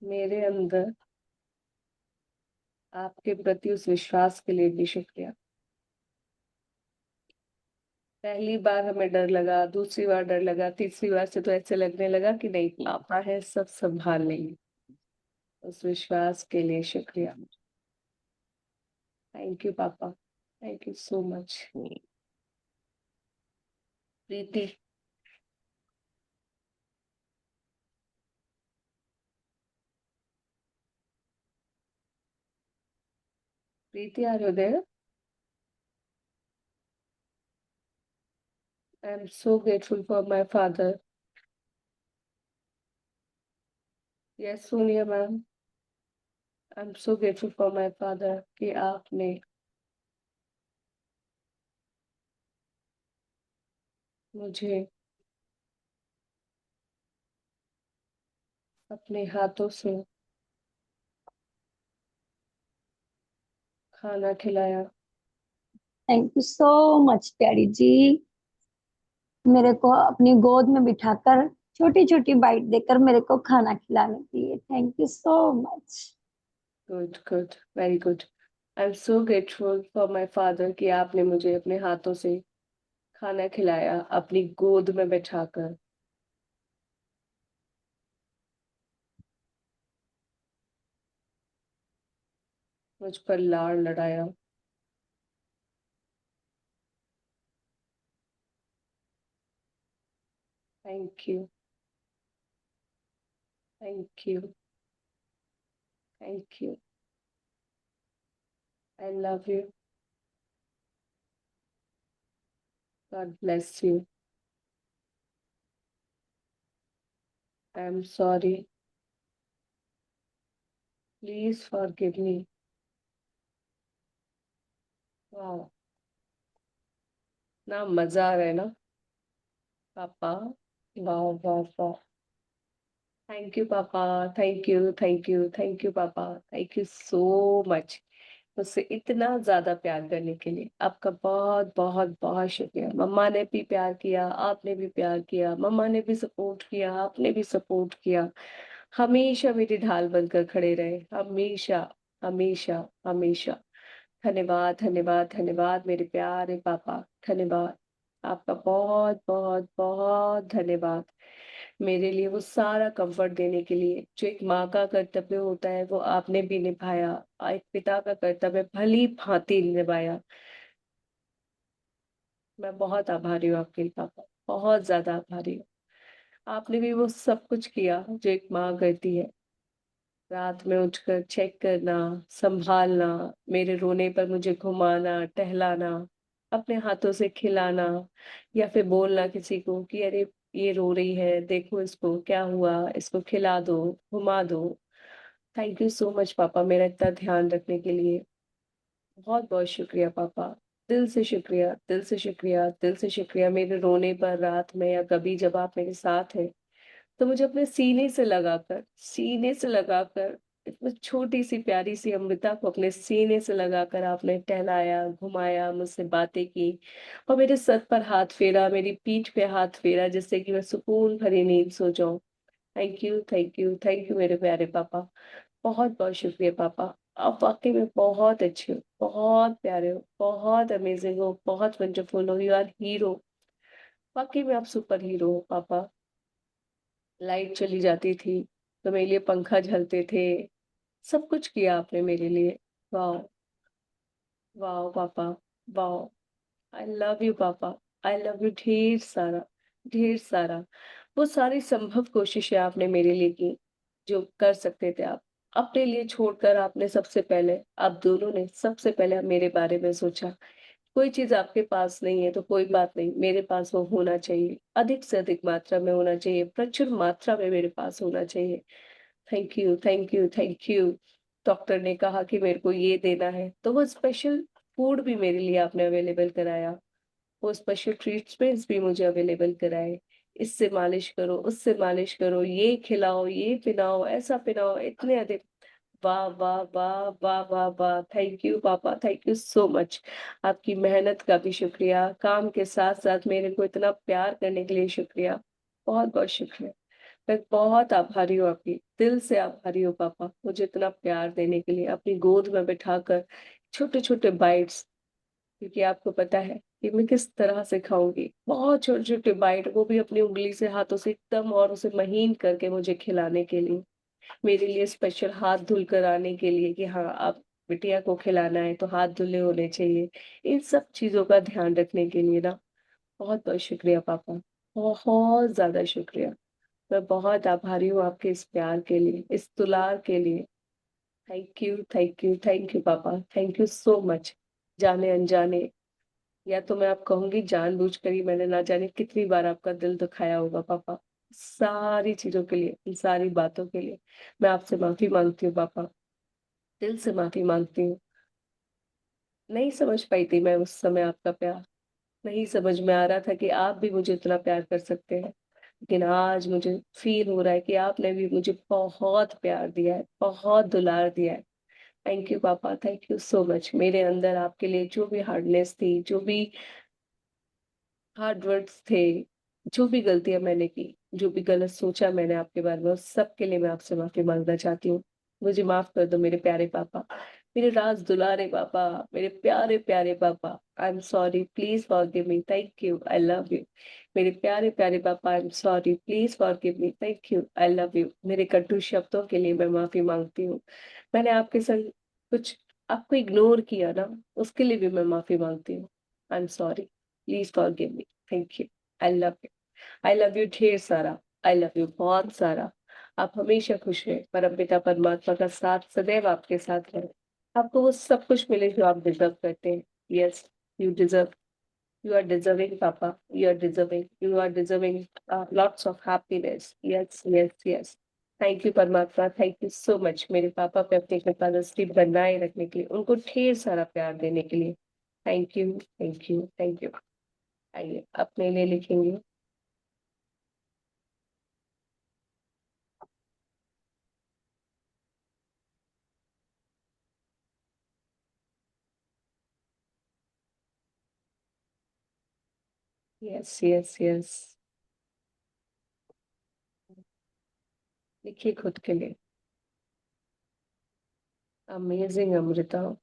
मेरे अंदर आपके प्रति उस विश्वास के लिए भी शुक्रिया। पहली बार हमें डर लगा, दूसरी बार डर लगा, तीसरी बार से तो ऐसे लगने लगा कि नहीं, पापा है, सब संभाल लेंगे। उस विश्वास के लिए शुक्रिया। थैंक यू पापा, thank you so much. Preeti. Preeti, are you there? I am so grateful for my father. Yes Sonia ma'am. I am so grateful for my father कि आपने मुझे अपने हाथों से खाना खिलाया। Thank you so much daddy जी, मेरे को अपनी गोद में बिठाकर छोटी छोटी बाइट देकर मेरे को खाना खिलाने के लिए। Thank you so much. Good good, very good. I am so grateful for my father कि आपने मुझे अपने हाथों से खाना खिलाया, अपनी गोद में बैठाकर। मुझ पर लाड़ लड़ाया। Thank you, thank you, thank you. I love you. God bless you. I am sorry. Please forgive me. वाह, ना मजा आ रहा है ना पापा। वाह वाह वाह। थैंक यू पापा। Thank you, thank you, thank you पापा। थैंक यू सो मच मुझसे इतना ज्यादा प्यार करने के लिए। आपका बहुत बहुत बहुत शुक्रिया। मम्मा ने भी प्यार किया, आपने भी प्यार किया, मम्मा ने भी सपोर्ट किया, आपने भी सपोर्ट किया। हमेशा मेरी ढाल बनकर खड़े रहे, हमेशा, हमेशा, हमेशा। धन्यवाद, धन्यवाद, धन्यवाद मेरे प्यारे पापा। धन्यवाद। आपका बहुत बहुत बहुत धन्यवाद। मेरे लिए वो सारा कंफर्ट देने के लिए जो एक माँ का कर्तव्य होता है, वो आपने भी निभाया। एक पिता का कर्तव्य भली भांति निभाया। मैं बहुत आभारी हूँ आपके लिए पापा, बहुत ज्यादा आभारी हूँ। आपने भी वो सब कुछ किया जो एक माँ करती है। रात में उठकर चेक करना, संभालना, मेरे रोने पर मुझे घुमाना, टहलाना, अपने हाथों से खिलाना, या फिर बोलना किसी को कि अरे ये रो रही है, देखो इसको क्या हुआ, इसको खिला दो, घुमा दो। थैंक यू सो मच पापा, मेरा इतना ध्यान रखने के लिए। बहुत बहुत शुक्रिया पापा। दिल से शुक्रिया, दिल से शुक्रिया, दिल से शुक्रिया। मेरे रोने पर रात में या कभी जब आप मेरे साथ हैं, तो मुझे अपने सीने से लगाकर इतनी छोटी सी प्यारी सी अमृता को अपने सीने से लगाकर आपने टहलाया, घुमाया, मुझसे बातें की और मेरे सर पर हाथ फेरा, मेरी पीठ पे हाथ फेरा, जिससे कि मैं सुकून भरी नींद सो जाऊं। Thank you, thank you, thank you मेरे प्यारे पापा। बहुत बहुत शुक्रिया पापा। आप वाकई में बहुत अच्छे हो, बहुत प्यारे हो, बहुत अमेजिंग हो, बहुत वंडरफुल हो। You are hero. वाकई में आप सुपर हीरो हो पापा। लाइट चली जाती थी तो मेरे लिए पंखा झलते थे। सब कुछ किया आपने मेरे लिए। वाह, वाह पापा, वाह। आई लव यू पापा। आई लव यू ढेर सारा, ढेर सारा। वो सारी संभव कोशिशें आपने मेरे लिए की जो कर सकते थे आप। अपने लिए छोड़कर आपने सबसे पहले, आप दोनों ने सबसे पहले मेरे बारे में सोचा। कोई चीज आपके पास नहीं है तो कोई बात नहीं, मेरे पास वो होना चाहिए, अधिक से अधिक मात्रा में होना चाहिए, प्रचुर मात्रा में मेरे पास होना चाहिए। Thank you, thank you, thank you. Doctor ने कहा कि मेरे को ये देना है, तो वो स्पेशल फूड भी मेरे लिए आपने अवेलेबल कराया। वो स्पेशल ट्रीटमेंट्स भी मुझे अवेलेबल कराए। इससे मालिश करो, उससे मालिश करो, ये खिलाओ, ये पिलाओ, ऐसा पिलाओ, इतने अधिक। वाह वाह वाह वाह वाह वाह। थैंक यू पापा, थैंक यू सो मच। आपकी मेहनत का भी शुक्रिया, काम के साथ साथ मेरे को इतना प्यार करने के लिए शुक्रिया। बहुत बहुत शुक्रिया। मैं बहुत आभारी हूँ आपकी, दिल से आभारी हूँ पापा, मुझे इतना प्यार देने के लिए, अपनी गोद में बिठाकर छोटे छोटे बाइट्स। क्योंकि आपको पता है कि मैं किस तरह से खाऊंगी, बहुत छोटे छोटे बाइट, वो भी अपनी उंगली से, हाथों से एकदम, और उसे महीन करके मुझे खिलाने के लिए, मेरे लिए स्पेशल हाथ धुल कर आने के लिए कि हाँ आप बिटिया को खिलाना है तो हाथ धुले होने चाहिए। इन सब चीजों का ध्यान रखने के लिए ना, बहुत बहुत शुक्रिया पापा। बहुत ज्यादा शुक्रिया। मैं बहुत आभारी हूँ आपके इस प्यार के लिए, इस दुलार के लिए। Thank you, thank you, thank you पापा। Thank you so much. जाने अनजाने, या तो मैं आप कहूंगी जानबूझकर ही, मैंने ना जाने कितनी बार आपका दिल दुखाया होगा पापा। सारी चीजों के लिए, इन सारी बातों के लिए मैं आपसे माफी मांगती हूँ पापा। दिल से माफी मांगती हूँ। नहीं समझ पाई थी मैं उस समय आपका प्यार। नहीं समझ में आ रहा था कि आप भी मुझे इतना प्यार कर सकते हैं। लेकिन आज मुझे फील हो रहा है कि आपने भी मुझे बहुत प्यार दिया है, बहुत दुलार दिया है। थैंक यू पापा, थैंक यू सो मच। मेरे अंदर आपके लिए जो भी हार्डनेस थी, जो भी हार्ड वर्ड्स थे, जो भी गलतियाँ मैंने की, जो भी गलत सोचा मैंने आपके बारे में, उस सब के लिए मैं आपसे माफ़ी माँगना चाहती हूँ। मुझे माफ़ कर दो मेरे प्यारे पापा, मेरे राज दुलारे पापा, मेरे प्यारे-प्यारे पापा। I am sorry, please forgive me, thank you, I love you. मेरे प्यारे-प्यारे पापा, I am sorry, please forgive me, thank you, I love you. मेरे कटु शब्दों के लिए मैं माफ़ी माँगती हूँ। मैंने आपके संग कुछ आपको इग्नोर किया ना, उसके लिए भी मैं माफ़ी माँगती हूँ। आई am sorry, please forgive me, thank you, I love you. I love you ढेर सारा, आई लव यू बहुत सारा। आप हमेशा खुश रहें, परमपिता परमात्मा का साथ सदैव आपके साथ रहे। आपको वो सब कुछ मिले जो आप डिज़र्व करते हैं। Yes, you deserve, you are deserving, Papa. You are deserving. You are deserving lots of happiness. Yes, yes, yes. Thank you परमात्मा, थैंक यू सो मच मेरे पापा पे अपनी कृपा दृष्टि बनाए रखने के लिए, उनको ढेर सारा प्यार देने के लिए। Thank you, thank you, thank you. आइए अपने लिए लिखेंगे। Yes, yes, yes. लिखिए खुद के लिए। अमेजिंग अमृता।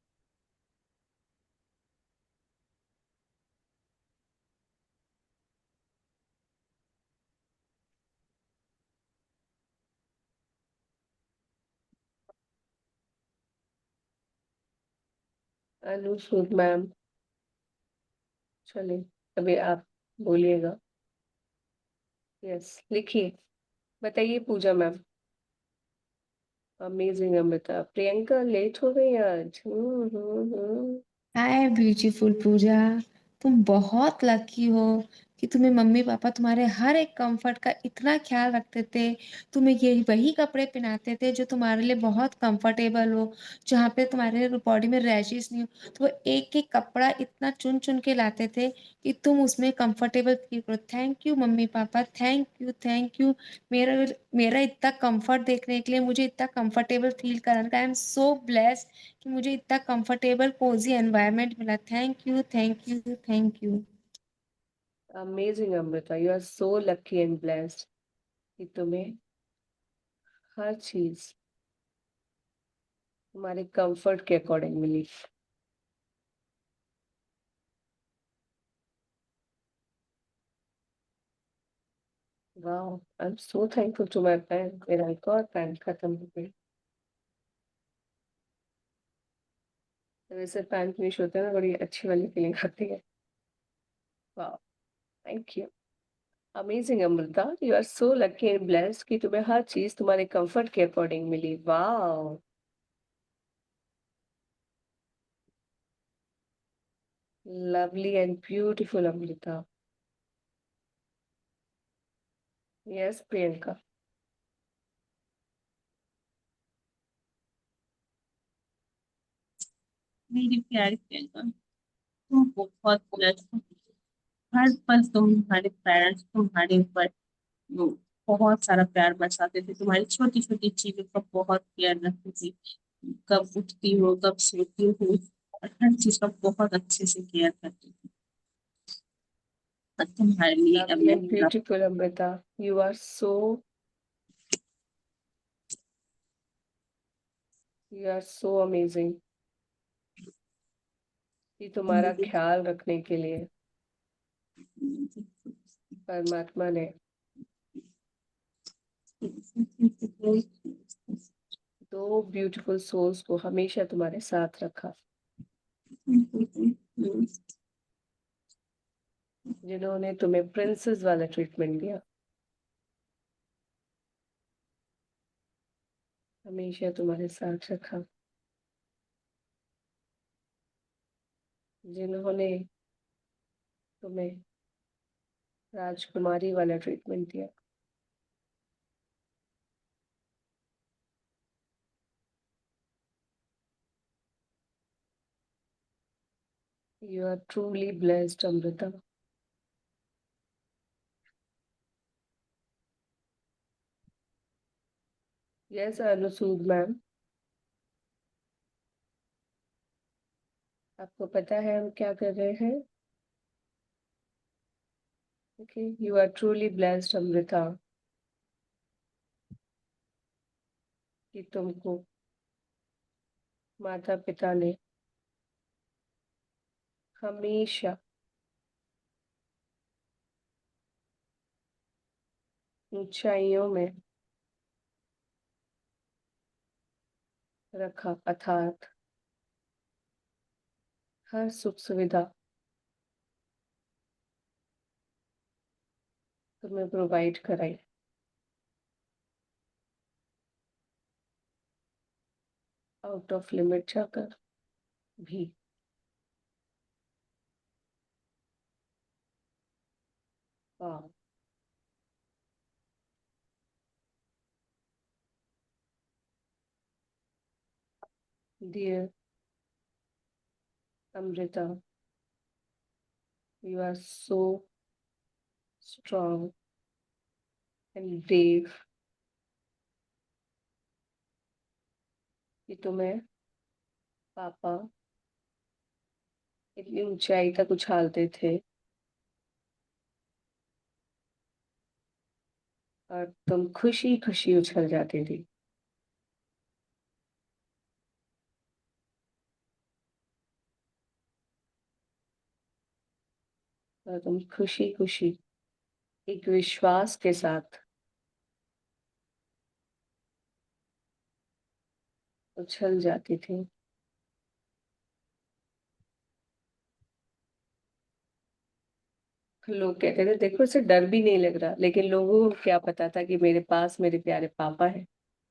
अनुसूद मैम, चलिए अभी आप बोलिएगा। यस, लिखिए। बताइए Pooja ma'am. Amazing Amrita. Priyanka late हो गई आज। हाय ब्यूटीफुल पूजा, तुम बहुत लकी हो कि तुम्हें मम्मी पापा तुम्हारे हर एक कंफर्ट का इतना ख्याल रखते थे। तुम्हें ये वही कपड़े पहनाते थे जो तुम्हारे लिए बहुत कंफर्टेबल हो, जहाँ पे तुम्हारे बॉडी में रैशेस नहीं हो। तो वो एक एक कपड़ा इतना चुन चुन के लाते थे कि तुम उसमें कंफर्टेबल फील करो। Thank you mummy papa, thank you, thank you. मेरा मेरा इतना कंफर्ट देखने के लिए, मुझे इतना कंफर्टेबल फील कराने का, आई एम सो ब्लेस्ड कि मुझे इतना कंफर्टेबल कोजी एनवायरनमेंट मिला। Thank you, thank you, thank you. Amazing Amrita, you are so lucky and blessed कि तुम्हें हर चीज तुम्हारे कंफर्ट के अकॉर्डिंग मिली। Wow, I am so thankful to my pan. मेरा एक और पैन खत्म हो गई। वैसे पैन फिनिश होते हैं ना, बड़ी अच्छी वाली फीलिंग आती है। Wow, thank you. Amazing Amrita, you are so lucky and blessed कि तुम्हें हर चीज तुम्हारे कंफर्ट के अकॉर्डिंग मिली। Wow, lovely and beautiful Amrita. Yes Priyanka. मेरी प्यारी प्रियंका, तुम बहुत ब्लेस्ड हो। हर पल तुम्हारे पेरेंट्स तुम्हारे ऊपर वो बहुत सारा प्यार बरसाते थे। तुम्हारी छोटी छोटी चीजों का बहुत केयर रखती थी। कब उठती हो, कब सोती हो, और हर चीज का बहुत अच्छे से केयर करती थी। और तुम्हारे लिए अब लवली मैं एंड पूरा beautiful Amrita, you are so amazing कि तुम्हारा ख्याल रखने के लिए परमात्मा ने दो ब्यूटीफुल सोल्स को हमेशा तुम्हारे साथ रखा, जिन्होंने तुम्हें प्रिंसेस वाला ट्रीटमेंट दिया, हमेशा तुम्हारे साथ रखा, जिन्होंने तुम्हें राजकुमारी वाला ट्रीटमेंट दिया। You are truly blessed Amrita. Yes Anusood ma'am, आपको पता है हम क्या कर रहे हैं? Okay, you are truly blessed Amrita, कि तुमको माता पिता ने हमेशा ऊंचाइयों में रखा, अर्थात हर सुख सुविधा तुम्हें प्रोवाइड कराई। आउट ऑफ लिमिट जाकर भी। वाह, dear Amrita, you are so strong and brave कि तुम्हें पापा इतनी ऊंचाई तक उछालते थे और तुम खुशी खुशी उछल जाती थी। और तुम खुशी खुशी एक विश्वास के साथ उछल जाती थी। लोग कहते थे देखो इसे डर भी नहीं लग रहा, लेकिन लोगों को क्या पता था कि मेरे पास मेरे प्यारे पापा है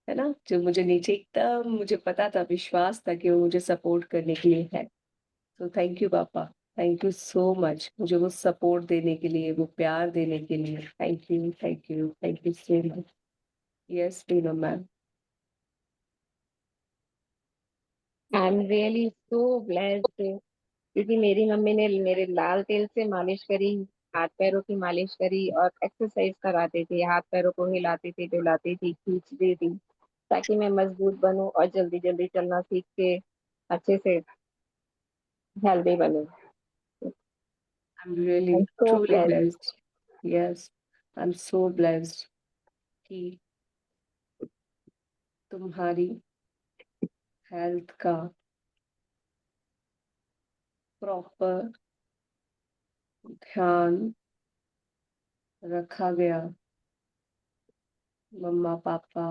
ना, जो मुझे नीचे एकदम, मुझे पता था, विश्वास था कि वो मुझे सपोर्ट करने के लिए है। तो थैंक यू पापा, थैंक यू सो मच, मुझे वो सपोर्ट देने के लिए, वो प्यार देने के लिए। Thank you, thank you, thank you so much. Yes Tina ma'am. I am really so blessed, क्योंकि मेरी मम्मी ने मेरे लाल तेल से मालिश करी, हाथ पैरों की मालिश करी और एक्सरसाइज कराते थे, हाथ पैरों को हिलाती थी, डुलाती थी, खींचती थी, ताकि मैं मजबूत बनूं और जल्दी जल्दी चलना सीख के अच्छे से हेल्दी बनूं। I am really I am so truly blessed. Blessed. Yes, I am so blessed कि तुम्हारी हेल्थ का प्रॉपर ध्यान रखा गया, मम्मा पापा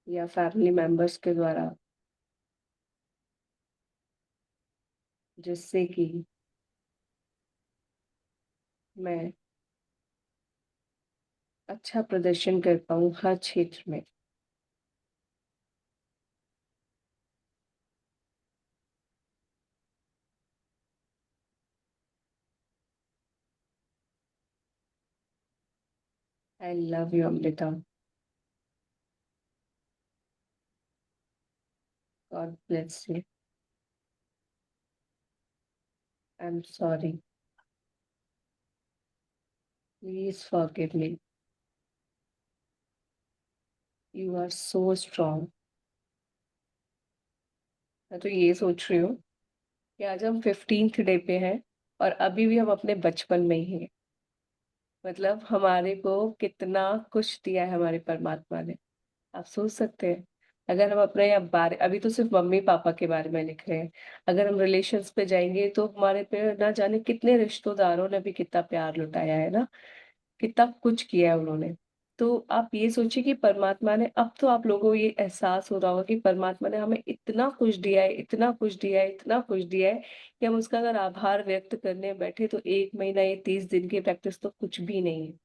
या फैमिली मेंबर्स के द्वारा, जिससे कि मैं अच्छा प्रदर्शन कर पाऊँ हर क्षेत्र में। I love you Amrita, God bless you. I am sorry, please forgive me, you are so strong. मैं तो ये सोच रही हूँ कि आज हम 15th डे पे हैं और अभी भी हम अपने बचपन में ही हैं। मतलब हमारे को कितना कुछ दिया है हमारे परमात्मा ने। आप सोच सकते हैं, अगर हम अपने यहाँ बारे, अभी तो सिर्फ मम्मी पापा के बारे में लिख रहे हैं, अगर हम रिलेशंस पे जाएंगे तो हमारे पे ना जाने कितने रिश्तेदारों ने भी कितना प्यार लुटाया है ना, कितना कुछ किया है उन्होंने। तो आप ये सोचिए कि परमात्मा ने, अब तो आप लोगों को ये एहसास हो रहा होगा कि परमात्मा ने हमें इतना कुछ दिया है, इतना कुछ दिया है, इतना कुछ दिया है कि हम उसका अगर आभार व्यक्त करने बैठे तो 1 महीना, ये 30 दिन की प्रैक्टिस तो कुछ भी नहीं है।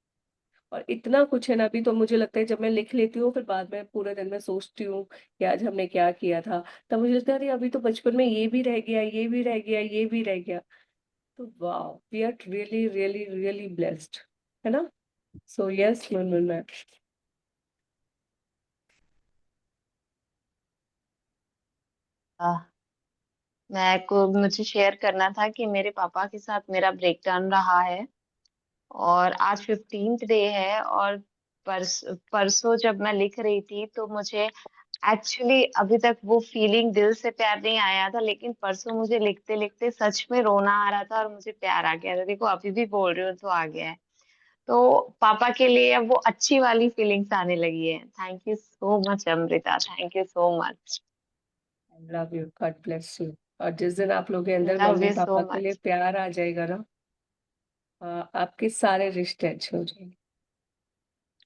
और इतना कुछ है ना, अभी तो मुझे लगता है जब मैं लिख लेती हूँ फिर बाद में पूरे दिन में सोचती हूँ कि आज हमने क्या किया था, तब मुझे लगता है अरे अभी तो बचपन में ये भी रह गया, ये भी रह गया, ये भी रह गया। तो वाह, we are really really really blessed, है ना। So yes Munmun. आह, मुझे शेयर करना था कि मेरे पापा के साथ मेरा ब्रेकडाउन रहा है और आज 15th डे है। और परसों जब मैं लिख रही थी तो मुझे एक्चुअली अभी तक वो फीलिंग दिल से प्यार नहीं आया था, लेकिन परसों मुझे लिखते लिखते सच में रोना आ रहा था और मुझे प्यार आ गया था। देखो अभी भी बोल रही हूँ तो आ गया है। तो पापा के लिए अब वो अच्छी वाली फीलिंग्स आने लगी है। Thank you so much Amrita, thank you so much. Love you, God bless you. और जिस दिन आप लोग के अंदर लव मम्मी यू सो पापा के लिए मच। प्यार आ जाएगा ना, आपके सारे रिश्ते अच्छे हो जाएंगे।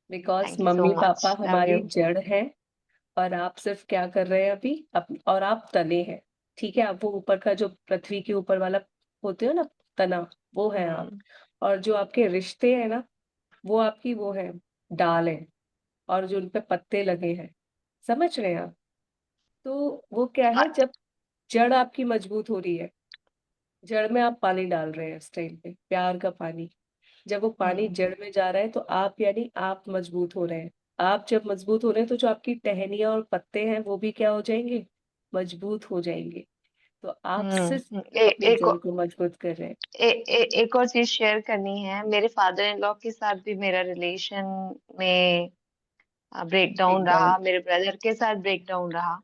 Because thank you so mummy papa much. Love हमारी यू। जड़ है, और आप सिर्फ क्या कर रहे हैं अभी और आप तने हैं। ठीक है, आप वो ऊपर का जो पृथ्वी के ऊपर वाला होते हो ना, तना, वो है आप। हम्म। और जो आपके रिश्ते हैं ना, वो आपकी वो है, डाल है, और जो उन पे पत्ते लगे हैं, समझ रहे हैं आप? तो वो क्या है, जब जड़ आपकी मजबूत हो रही है, जड़ में आप पानी डाल रहे हैं इस टाइम पे, प्यार का पानी। जब वो पानी हम्म। जड़ में जा रहा है तो आप, यानी आप मजबूत हो रहे हैं। आप जब मजबूत हो रहे हैं तो जो आपकी टहनियां और पत्ते हैं वो भी क्या हो जाएंगे, मजबूत हो जाएंगे। तो आप सिर्फ अपनी एक जड़ को मजबूत कर रहे हैं। एक और चीज शेयर करनी है। मेरे फादर इन लॉ के साथ भी मेरा रिलेशन में ब्रेक डाउन एकदम। रहा, मेरे ब्रदर के साथ ब्रेक डाउन रहा।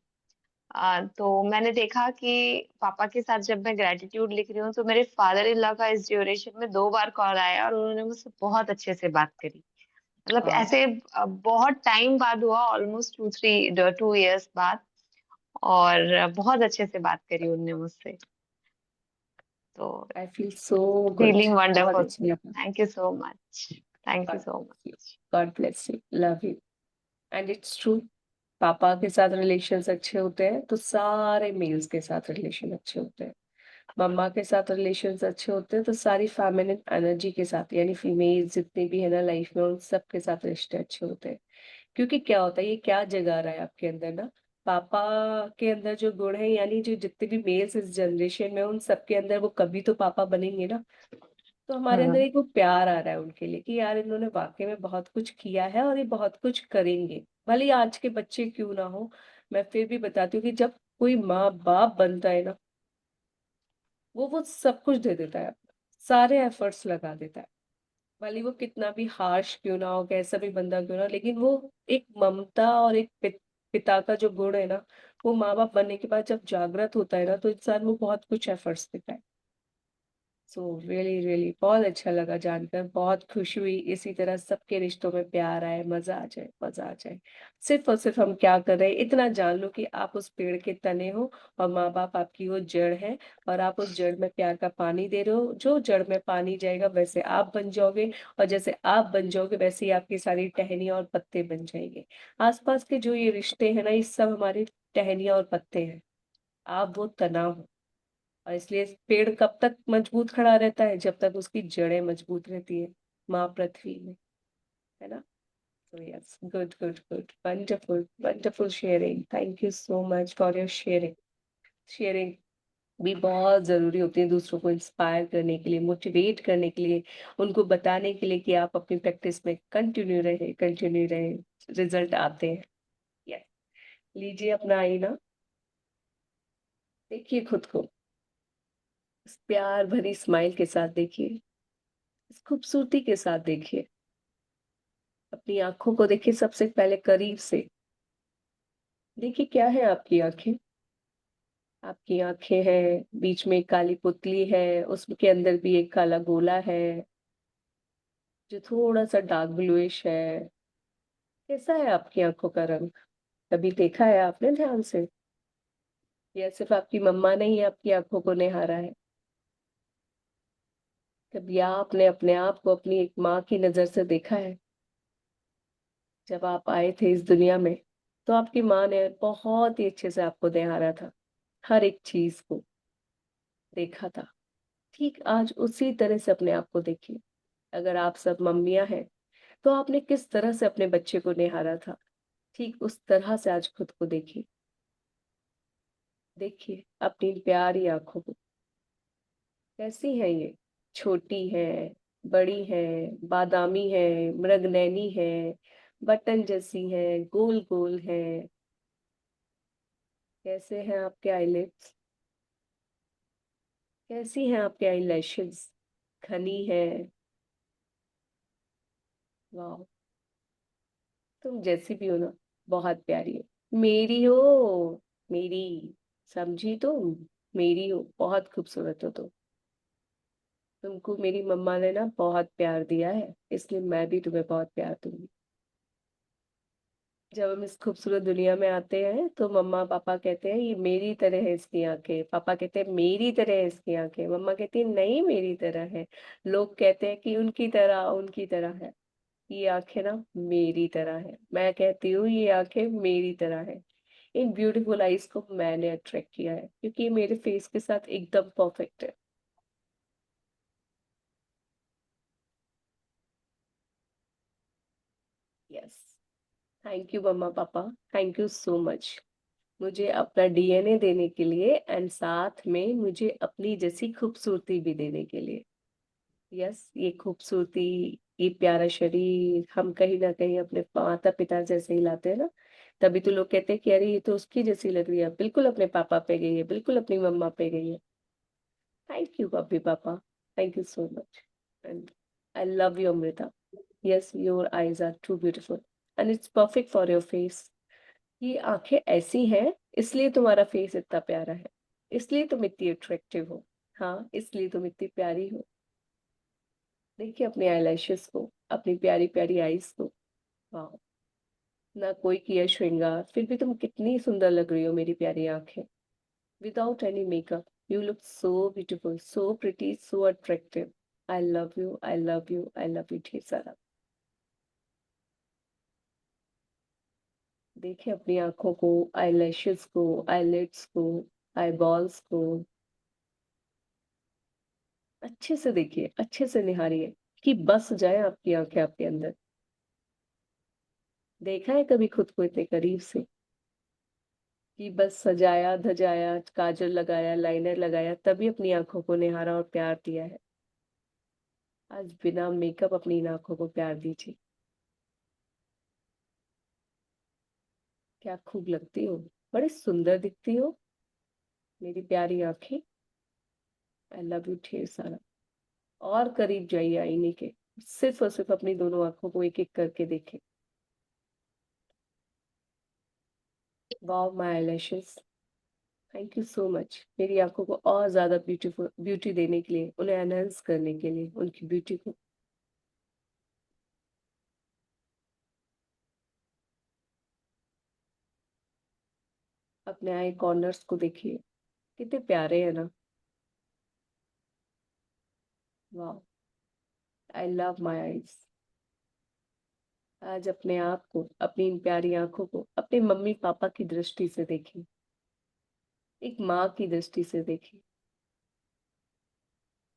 तो मैंने देखा कि पापा के साथ जब मैं ग्रेटिट्यूड लिख रही हूँ तो मेरे फादर इन लॉ का इस ड्यूरेशन में 2 बार कॉल आया और उन्होंने मुझसे बहुत अच्छे से बात करी। मतलब हाँ, ऐसे बहुत टाइम बाद हुआ, ऑलमोस्ट 2 इयर्स बाद। और बहुत अच्छे से बात करी उनने मुझसे। तो आई फील सो गुड। फीलिंग बहुत वंडरफुल। अच्छा लगा। Thank you so much. Thank you so much. God bless you, love you. And it's true, पापा के साथ रिलेशंस अच्छे होते हैं तो सारे मेल्स के साथ रिलेशन अच्छे होते हैं। मम्मा के साथ रिलेशंस अच्छे होते हैं तो सारी फेमिनिन एनर्जी के साथ, यानी फीमेल जितनी भी है ना लाइफ में, उन सब के साथ रिश्ते अच्छे होते हैं। क्योंकि क्या होता है, ये क्या जगा रहा है आपके अंदर ना, पापा के अंदर जो गुण है, यानी जो जितने भी मेल्स इस जनरेशन में, उन सबके अंदर वो कभी तो पापा बनेंगे ना। तो हमारे अंदर हम्म। एक वो प्यार आ रहा है उनके लिए कि यार इन्होंने वाकई में बहुत कुछ किया है और ये बहुत कुछ करेंगे, भले ही आज के बच्चे क्यों ना हो। मैं फिर भी बताती हूँ कि जब कोई माँ बाप बनता है ना, वो सब कुछ दे देता है, सारे एफर्ट्स लगा देता है। भले वो कितना भी हार्श क्यों ना हो, कैसा भी बंदा क्यों ना हो, लेकिन वो एक ममता और एक पिता का जो गुण है ना, वो माँ बाप बनने के बाद जब जागृत होता है ना, तो इंसान वो बहुत कुछ एफर्ट्स देता है। सो रियली रियली बहुत अच्छा लगा जानकर, बहुत खुशी हुई। इसी तरह सबके रिश्तों में प्यार आए, मजा आ जाए, मजा आ जाए। सिर्फ और सिर्फ हम क्या कर रहे हैं, इतना जान लो कि आप उस पेड़ के तने हो और माँ बाप आपकी वो जड़ है, और आप उस जड़ में प्यार का पानी दे रहे हो। जो जड़ में पानी जाएगा वैसे आप बन जाओगे, और जैसे आप बन जाओगे वैसे ही आपकी सारी टहनियाँ और पत्ते बन जाएंगे। आसपास के जो ये रिश्ते हैं ना, ये सब हमारी टहनियाँ और पत्ते हैं। आप वो तना हो। और इसलिए पेड़ कब तक मजबूत खड़ा रहता है, जब तक उसकी जड़ें मजबूत रहती है माँ पृथ्वी में, है ना? So yes, good, good, good, wonderful, wonderful sharing. Thank you so much for your sharing. Sharing भी बहुत जरूरी होती है दूसरों को इंस्पायर करने के लिए, मोटिवेट करने के लिए, उनको बताने के लिए कि आप अपनी प्रैक्टिस में कंटिन्यू रहे, रिजल्ट आते हैं। यस, लीजिए अपना आईना, देखिए खुद को, इस प्यार भरी स्माइल के साथ देखिए, इस खूबसूरती के साथ देखिए। अपनी आंखों को देखिए सबसे पहले करीब से। देखिए क्या है आपकी आंखें। आपकी आंखें हैं, बीच में एक काली पुतली है, उसके अंदर भी एक काला गोला है जो थोड़ा सा डार्क ब्लूइश है। कैसा है आपकी आंखों का रंग? कभी देखा है आपने ध्यान से? या सिर्फ आपकी मम्मा ने ही आपकी आंखों को निहारा है? कभी आपने अपने आप को अपनी एक माँ की नजर से देखा है? जब आप आए थे इस दुनिया में, तो आपकी माँ ने बहुत ही अच्छे से आपको निहारा था, हर एक चीज को देखा था। ठीक आज उसी तरह से अपने आप को देखिए। अगर आप सब मम्मियां हैं, तो आपने किस तरह से अपने बच्चे को निहारा था, ठीक उस तरह से आज खुद को देखिए। देखिए अपनी प्यारी आंखों को, कैसी है ये? छोटी है, बड़ी है, बादामी है, मृगनैनी है, बटन जैसी है, गोल गोल है। कैसे हैं आपके आईलिड्स? कैसी हैं आपके आईलैशेस? घनी है? वाह, तुम जैसी भी हो ना, बहुत प्यारी हो, मेरी हो, मेरी, समझी तुम? मेरी हो, बहुत खूबसूरत हो तुम। तुमको मेरी मम्मा ने ना बहुत प्यार दिया है, इसलिए मैं भी तुम्हें बहुत प्यार दूंगी। जब हम इस खूबसूरत दुनिया में आते हैं तो मम्मा पापा कहते हैं ये मेरी तरह है इसकी आंखें, पापा कहते हैं मेरी तरह है इसकी आंखें, मम्मा कहती है नहीं मेरी तरह है, लोग कहते हैं कि उनकी तरह है। ये आंखें ना मेरी तरह है, मैं कहती हूँ ये आंखें मेरी तरह है। इन ब्यूटीफुल आईज को मैंने अट्रैक्ट किया है क्योंकि ये मेरे फेस के साथ एकदम परफेक्ट है। यस, थैंक यू मम्मा पापा, थैंक यू सो मच मुझे अपना डीएनए देने के लिए एंड साथ में मुझे अपनी जैसी खूबसूरती भी देने के लिए। यस, ये खूबसूरती, ये प्यारा शरीर हम कहीं ना कहीं अपने माता पिता जैसे ही लाते हैं ना, तभी तो लोग कहते हैं कि अरे ये तो उसकी जैसी लग रही है, बिल्कुल अपने पापा पे गई है, बिल्कुल अपनी मम्मा पे गई है। Thank you puppy papa, thank you so much and I love you Amrita. Yes, your eyes are too beautiful and it's perfect for your face. ये आंखें ऐसी हैं इसलिए तुम्हारा फेस इतना प्यारा है, इसलिए तुम इतनी अट्रैक्टिव हो। हाँ, इसलिए तुम इतनी प्यारी हो। देखिए अपने आईलैशेस को, अपनी प्यारी प्यारी आईज को। वाह, ना कोई किया श्रृंगार फिर भी तुम कितनी सुंदर लग रही हो मेरी प्यारी आंखें। Without any makeup you look so beautiful, so pretty, so attractive. I love you, I love you, I love you ढेर सारा। देखिए अपनी आंखों को, आईलैशेस को, आईलिड्स को, आईबॉल्स को। अच्छे से देखिए, अच्छे से निहारिए कि बस जाए आपकी आंखें आपके अंदर। देखा है कभी खुद को इतने करीब से कि बस सजाया धजाया, काजल लगाया, लाइनर लगाया, तभी अपनी आंखों को निहारा और प्यार दिया है। आज बिना मेकअप अपनी इन आंखों को प्यार दीजिए। क्या खूब लगती हो, बड़ी सुंदर दिखती हो मेरी प्यारी आंखें। आई लव यू ढेर सारा। और करीब जाइए आईने के, सिर्फ और सिर्फ अपनी दोनों आंखों को एक एक करके देखें। Wow my eyelashes, thank you so much मेरी आंखों को और ज्यादा ब्यूटीफुल ब्यूटी देने के लिए, उन्हें एनहेंस करने के लिए, उनकी ब्यूटी को। अपने आई कॉर्नर्स को देखिए, कितने प्यारे हैं ना। वाह, आई लव माय आईज। आज अपने आप को, अपनी इन प्यारी आंखों को अपने मम्मी पापा की दृष्टि से देखिए, एक माँ की दृष्टि से देखिए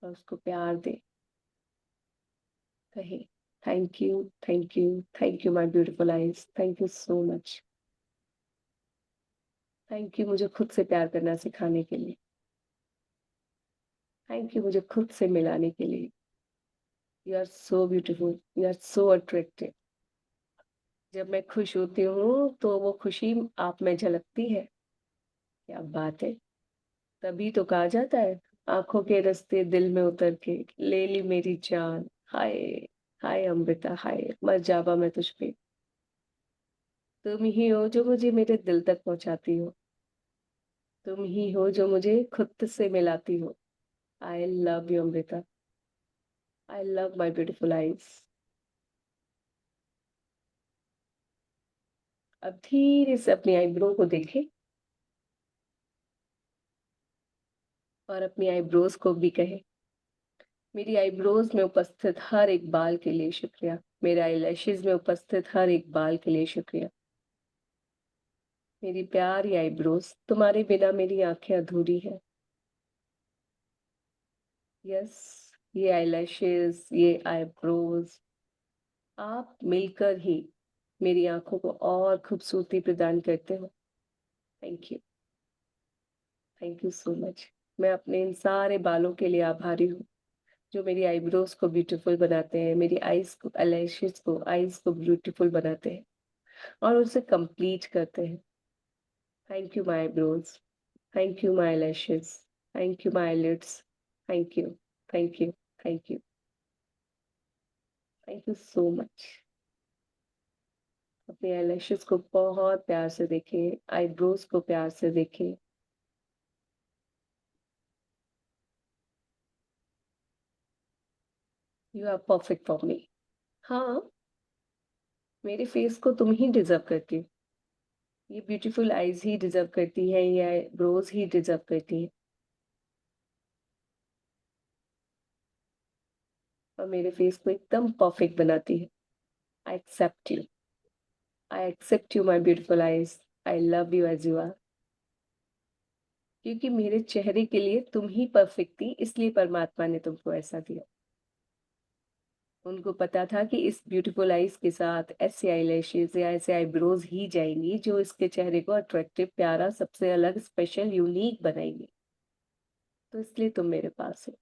और उसको प्यार दे। कहे thank you, thank you, thank you my beautiful eyes, thank you so much. Thank you मुझे खुद से प्यार करना सिखाने के लिए। थैंक यू मुझे खुद से मिलाने के लिए। You are so beautiful, you are so attractive. जब मैं खुश होती हूँ तो वो खुशी आप में झलकती है। क्या बात है, तभी तो कहा जाता है आंखों के रास्ते दिल में उतर के ले ली मेरी जान। हाय, हाय अमृता, हाय मर जावा मैं तुझ पे। तुम ही हो जो मुझे मेरे दिल तक पहुंचाती हो, तुम ही हो जो मुझे खुद से मिलाती हो। आई love you Amrita, I love my beautiful eyes. अब धीरे से अपनी आईब्रो को देखें और अपनी आईब्रोज को भी कहें मेरी आईब्रोज में उपस्थित हर एक बाल के लिए शुक्रिया, मेरे आईलैशेज में उपस्थित हर एक बाल के लिए शुक्रिया। मेरी प्यारी आईब्रोज, तुम्हारे बिना मेरी आंखें अधूरी है। यस, ये आईलैशेज, ये आईब्रोज, आप मिलकर ही मेरी आंखों को और खूबसूरती प्रदान करते हो। Thank you, thank you so much. मैं अपने इन सारे बालों के लिए आभारी हूँ जो मेरी आईब्रोज को ब्यूटीफुल बनाते हैं, मेरी आईज को, आईलैशेज को, आईज को ब्यूटीफुल बनाते हैं और उसे कंप्लीट करते हैं। Thank you my eyebrows, thank you my lashes, thank you my lids, thank you, thank you, thank you, thank you so much. अपने आईलैशेस को बहुत प्यार से देखें, आईब्रोज को प्यार से देखें। You are perfect for me. हाँ, मेरे फेस को तुम ही डिजर्व करती हो। ये ब्यूटीफुल आईज ही डिजर्व करती है, ये आईब्रोज ही डिजर्व करती है। और मेरे फेस को एकदम परफेक्ट बनाती है। I accept you, I accept you my beautiful eyes. I love you as you are. क्योंकि मेरे चेहरे के लिए तुम ही परफेक्ट थी, इसलिए परमात्मा ने तुमको ऐसा दिया। उनको पता था कि इस ब्यूटीफुल आईज के साथ ऐसे आईलैशेस या ऐसे आईब्रोज ही जाएंगी जो इसके चेहरे को अट्रैक्टिव, प्यारा, सबसे अलग, स्पेशल, यूनिक बनाएंगी। तो इसलिए तुम मेरे पास हो।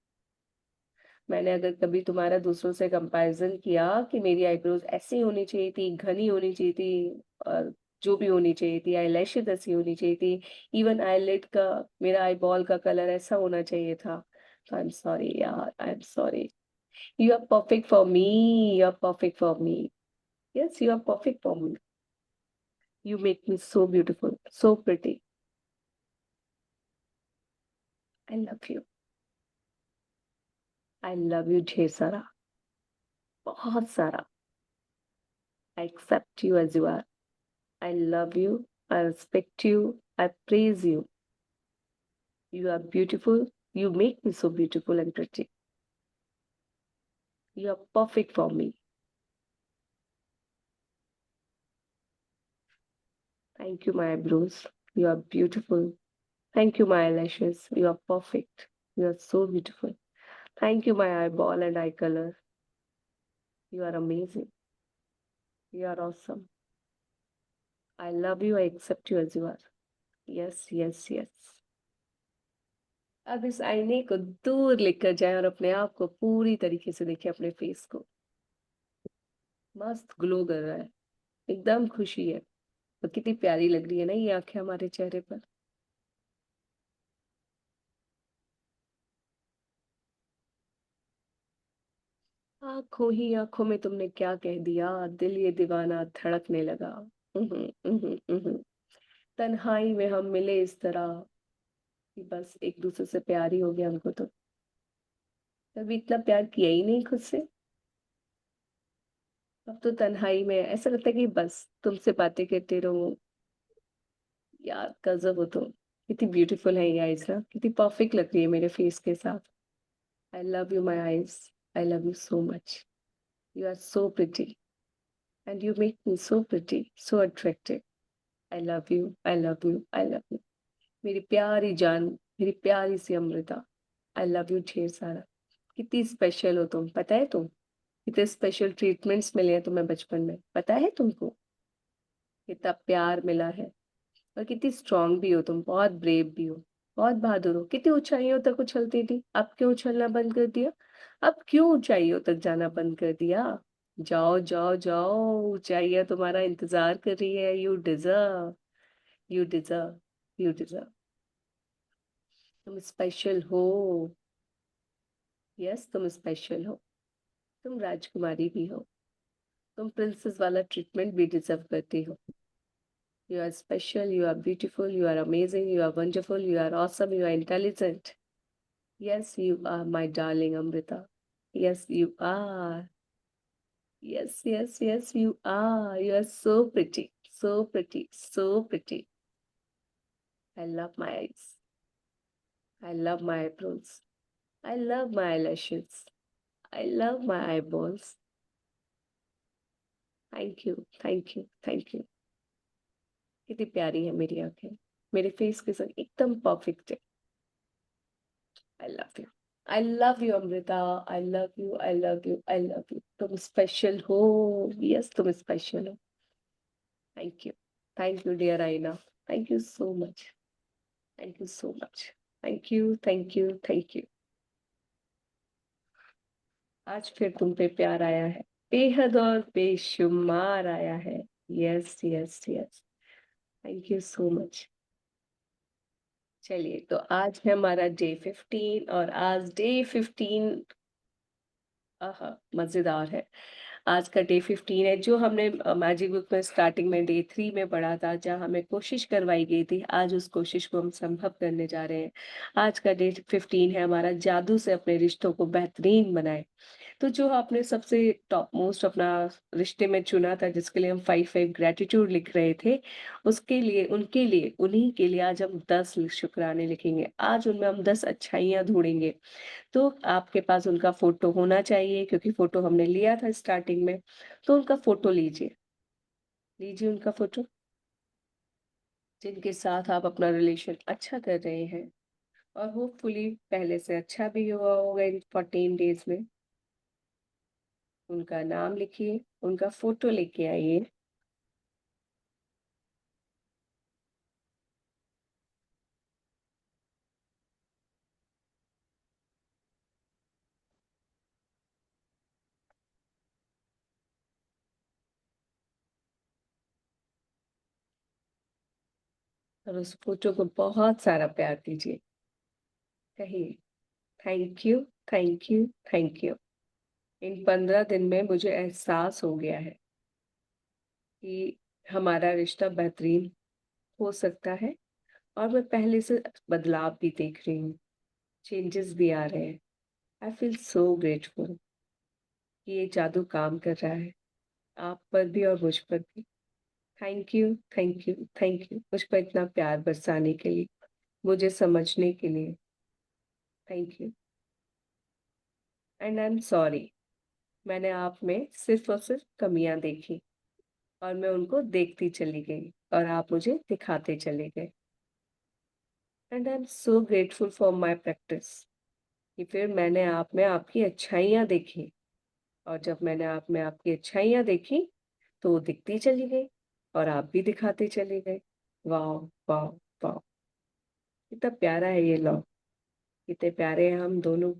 मैंने अगर कभी तुम्हारा दूसरों से कंपैरिजन किया कि मेरी आईब्रोज ऐसी होनी चाहिए थी, घनी होनी चाहिए थी, और जो भी होनी चाहिए थी, आईलैशेस ऐसी होनी चाहिए थी, इवन आईलिड का, मेरा आई बॉल का कलर ऐसा होना चाहिए था, तो आई एम सॉरी यार, आई am sorry. You are perfect for me. You are perfect for me. Yes, you are perfect for me. You make me so beautiful, so pretty. I love you. I love you ढेर सारा, बहुत सारा. I accept you as you are. I love you. I respect you. I praise you. You are beautiful. You make me so beautiful and pretty. You are perfect for me. Thank you, my eyebrows. You are beautiful. Thank you, my eyelashes. You are perfect. You are so beautiful. Thank you, my eyeball and eye color. You are amazing. You are awesome. I love you. I accept you as you are. Yes, yes, yes. अब इस आईने को दूर लेकर जाए और अपने आप को पूरी तरीके से देखें, अपने फेस को। मस्त ग्लो कर रहा है, एकदम खुशी है। और कितनी प्यारी लग रही है ना ये आंखें हमारे चेहरे पर। आंखों ही आंखों में तुमने क्या कह दिया, दिल ये दीवाना धड़कने लगा। तन्हाई में हम मिले इस तरह कि बस एक दूसरे से प्यार ही हो गया हमको। तो कभी इतना प्यार किया ही नहीं खुद से। अब तो तन्हाई में ऐसा लगता है कि बस तुमसे बातें करते रहो। यार गजब हो तुम। कितनी ब्यूटीफुल है ये आईज ना, कितनी परफेक्ट लग रही है मेरे फेस के साथ। I love you my eyes. I love you so much. You are so pretty and you make me so pretty, so attractive. I love you, I love you, I love you. मेरी प्यारी जान, मेरी प्यारी सी अमृता। आई लव यू ढेर सारा। कितनी स्पेशल हो तुम, पता है तुम? कितने स्पेशल ट्रीटमेंट्स मिले हैं तुम्हें बचपन में, पता है तुमको? कितना प्यार मिला है। और कितनी स्ट्रांग भी हो तुम, बहुत ब्रेव भी हो, बहुत बहादुर हो। कितनी ऊंचाइयों तक उछलती थी, अब क्यों उछलना बंद कर दिया? अब क्यों ऊंचाइयों तक जाना बंद कर दिया? जाओ जाओ जाओ, ऊंचाइयां तुम्हारा इंतजार कर रही है। You deserve, you deserve, you deserve. तुम स्पेशल हो। यस, तुम स्पेशल हो। तुम राजकुमारी भी हो। तुम प्रिंसेस वाला ट्रीटमेंट भी डिजर्व करती हो। You are special, you are beautiful, you are amazing, you are wonderful, you are awesome, you are intelligent. Yes, you are my darling Amrita. Yes, you are. Yes, yes, yes, you are. You are so pretty, so pretty, so pretty. I love my eyes. I love my eyebrows. I love my eyelashes. I love my eyeballs. Thank you, thank you, thank you. कितनी प्यारी है मेरी आंखें, मेरे फेस के संग एकदम परफेक्ट है। I love you. I love you, Amrita. I love you. I love you. I love you. तुम स्पेशल हो। यस, तुम स्पेशल हो। Thank you, thank you dear आईना। Thank you so much, thank you so much. Thank you, thank you, thank you. आज फिर तुम पे प्यार आया है, बेहद और बेशुमार आया है। Yes yes yes, thank you so much. चलिए, तो आज है हमारा डे 15 और आज डे 15 मजेदार है। आज का डे 15 है, जो हमने मैजिक बुक में स्टार्टिंग में डे 3 में पढ़ा था, जहाँ हमें कोशिश करवाई गई थी, आज उस कोशिश को हम संभव करने जा रहे हैं। आज का डे 15 है हमारा, जादू से अपने रिश्तों को बेहतरीन बनाएँ। तो जो आपने सबसे टॉप मोस्ट अपना रिश्ते में चुना था, जिसके लिए हम 5-5 ग्रैटिट्यूड लिख रहे थे, उसके लिए, उनके लिए, उन्हीं के लिए आज हम 10 शुक्राने लिखेंगे। आज उनमें हम 10 अच्छाइयाँ ढूँढेंगे। तो आपके पास उनका फ़ोटो होना चाहिए, क्योंकि फ़ोटो हमने लिया था स्टार्टिंग में, तो उनका फ़ोटो लीजिए। लीजिए उनका फ़ोटो, जिनके साथ आप अपना रिलेशन अच्छा कर रहे हैं और होपफुली पहले से अच्छा भी हुआ होगा इन 14 डेज़ में। उनका नाम लिखिए, उनका फ़ोटो लेके आइए। और उस फ़ोटो को बहुत सारा प्यार दीजिए। कहिए, thank you, thank you, thank you. इन 15 दिन में मुझे एहसास हो गया है कि हमारा रिश्ता बेहतरीन हो सकता है, और मैं पहले से बदलाव भी देख रही हूँ, चेंजेस भी आ रहे हैं। आई फील सो ग्रेटफुल कि ये जादू काम कर रहा है, आप पर भी और मुझ पर भी। Thank you, thank you, thank you मुझ पर इतना प्यार बरसाने के लिए, मुझे समझने के लिए। Thank you. And I am sorry, मैंने आप में सिर्फ़ और सिर्फ़ कमियाँ देखी, और मैं उनको देखती चली गई, और आप मुझे दिखाते चले गए। And I am so grateful for my practice, कि फिर मैंने आप में आपकी अच्छाइयाँ देखी, और जब मैंने आप में आपकी अच्छाइयाँ देखी, तो वो दिखती चली गई, और आप भी दिखाते चले गए। वॉव! वॉव! वॉव! कितना प्यारा है ये लव, कितने प्यारे हैं हम दोनों,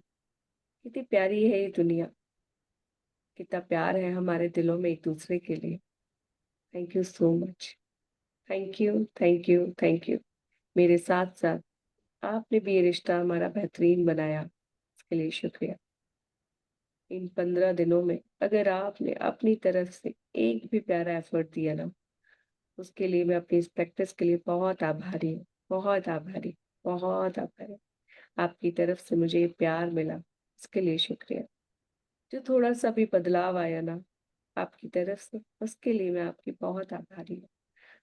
कितनी प्यारी है ये दुनिया, कितना प्यार है हमारे दिलों में एक-दूसरे के लिए। Thank you so much. Thank you, thank you, thank you. मेरे साथ-साथ आपने भी ये रिश्ता हमारा बेहतरीन बनाया, इसके लिए शुक्रिया। इन 15 दिनों में अगर आपने अपनी तरफ से एक भी प्यारा एफर्ट दिया ना, उसके लिए मैं अपनी इस प्रैक्टिस के लिए बहुत आभारी हूँ, बहुत आभारी, बहुत आभारी। आपकी तरफ से मुझे ये प्यार मिला, इसके लिए शुक्रिया। जो थोड़ा-सा भी बदलाव आया ना आपकी तरफ से, उसके लिए मैं आपकी बहुत आभारी हूँ।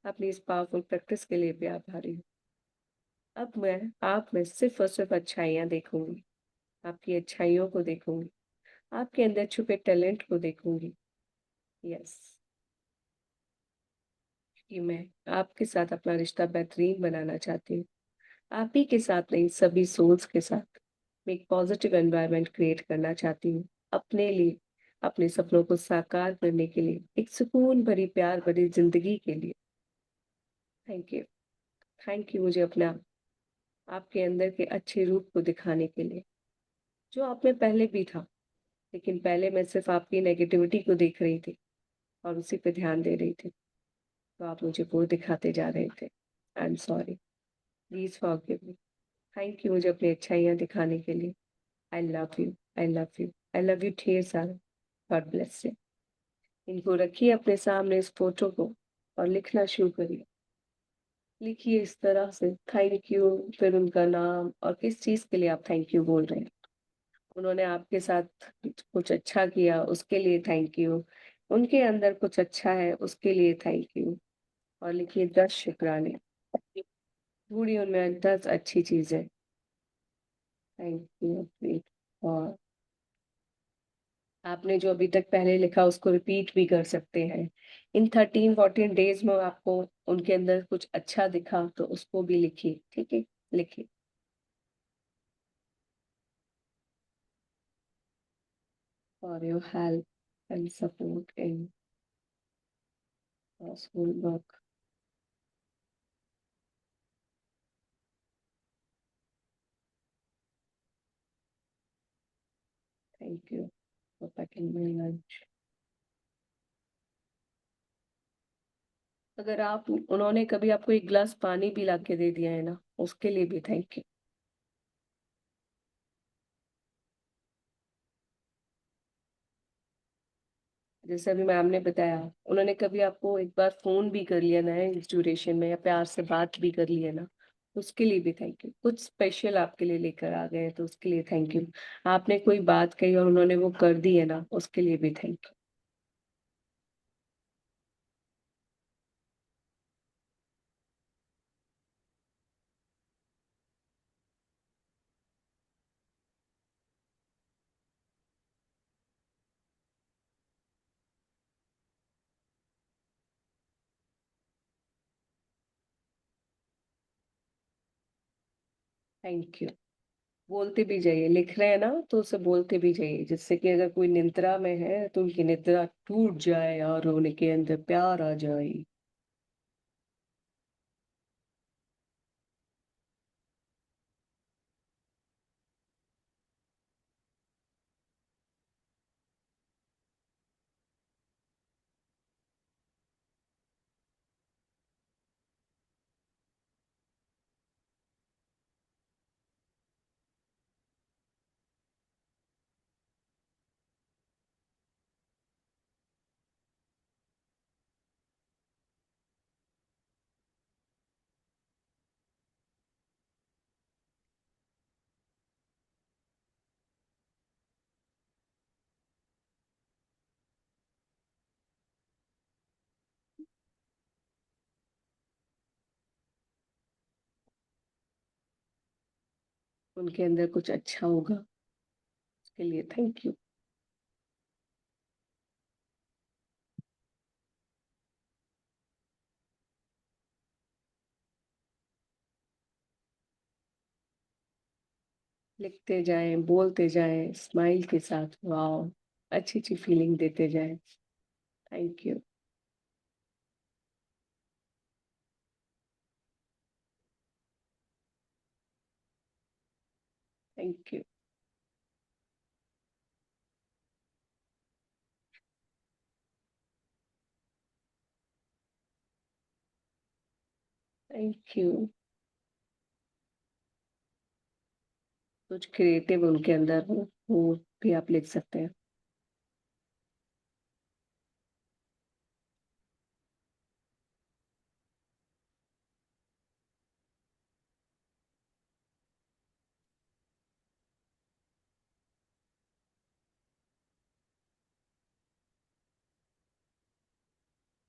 अपनी इस पावरफुल प्रैक्टिस के लिए भी आभारी हूँ। अब मैं आप में सिर्फ़ और सिर्फ़ अच्छाइयाँ देखूँगी, आपकी अच्छाइयों को देखूँगी, आपके अंदर छुपे टैलेंट को देखूँगी। यस, कि मैं आपके साथ अपना रिश्ता बेहतरीन बनाना चाहती हूँ। आप ही के साथ नहीं, सभी सोल्स के साथ मैं एक पॉज़िटिव एनवायरनमेंट क्रिएट करना चाहती हूँ, अपने लिए, अपने सपनों को साकार करने के लिए, एक सुकून भरी, प्यार भरी ज़िंदगी के लिए। Thank you. थैंक यू मुझे अपना आपके अंदर के अच्छे रूप को दिखाने के लिए, जो आप में पहले भी था, लेकिन पहले मैं सिर्फ़ आपकी नेगेटिविटी को देख रही थी और उसी पे ध्यान दे रही थी, तो आप मुझे वो दिखाते जा रहे थे। आई am sorry, please forgive me. Thank you मुझे अपनी अच्छाइयाँ दिखाने के लिए। आई love you, I love you, I love you ढेर सारा। God bless you. इनको रखिए अपने सामने, इस फ़ोटो को, और लिखना शुरू करिए। लिखिए इस तरह से, थैंक यू, फिर उनका नाम और किस चीज़ के लिए आप थैंक यू बोल रहे हैं। उन्होंने आपके साथ कुछ अच्छा किया, उसके लिए थैंक यू। उनके अंदर कुछ अच्छा है, उसके लिए थैंक यू। और लिखिए 10 शुक्राने। ढूँढिए उनमें 10 अच्छी चीज़ें। Thank you great. और आपने जो अभी तक पहले लिखा उसको रिपीट भी कर सकते हैं। इन 13-14 डेज़ में आपको उनके अंदर कुछ अच्छा दिखा तो उसको भी लिखिए, ठीक है? लिखिए। For your help and support in school work. Thank you for packing my lunch. अगर आप उन्होंने कभी आपको 1 ग्लास पानी भी ला के दे दिया है ना, उसके लिए भी थैंक यू। जैसे अभी मैम ने बताया, उन्होंने कभी आपको एक बार फोन भी कर लिया ना इस ड्यूरेशन में, या प्यार से बात भी कर लिया ना, तो उसके लिए भी थैंक यू। कुछ स्पेशल आपके लिए लेकर आ गए हैं, तो उसके लिए थैंक यू। आपने कोई बात कही और उन्होंने वो कर दी है ना, उसके लिए भी थैंक यू। Thank you. बोलते भी जाइए, लिख रहे हैं ना तो उसे बोलते भी जाइए, जिससे कि अगर कोई निद्रा में है तो उनकी निद्रा टूट जाए और उनके अंदर प्यार आ जाए। उनके अंदर कुछ अच्छा होगा, उसके लिए थैंक यू। लिखते जाएं, बोलते जाएं स्माइल के साथ, वाओ, अच्छी अच्छी फीलिंग देते जाएं। Thank you. Thank you. Thank you. कुछ क्रिएटिव उनके अंदर हो, वो भी आप लिख सकते हैं।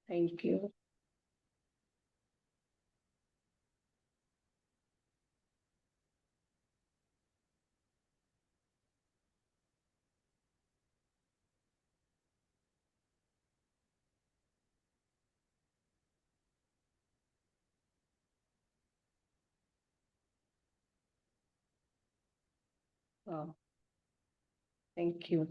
Thank you. Wow, thank you.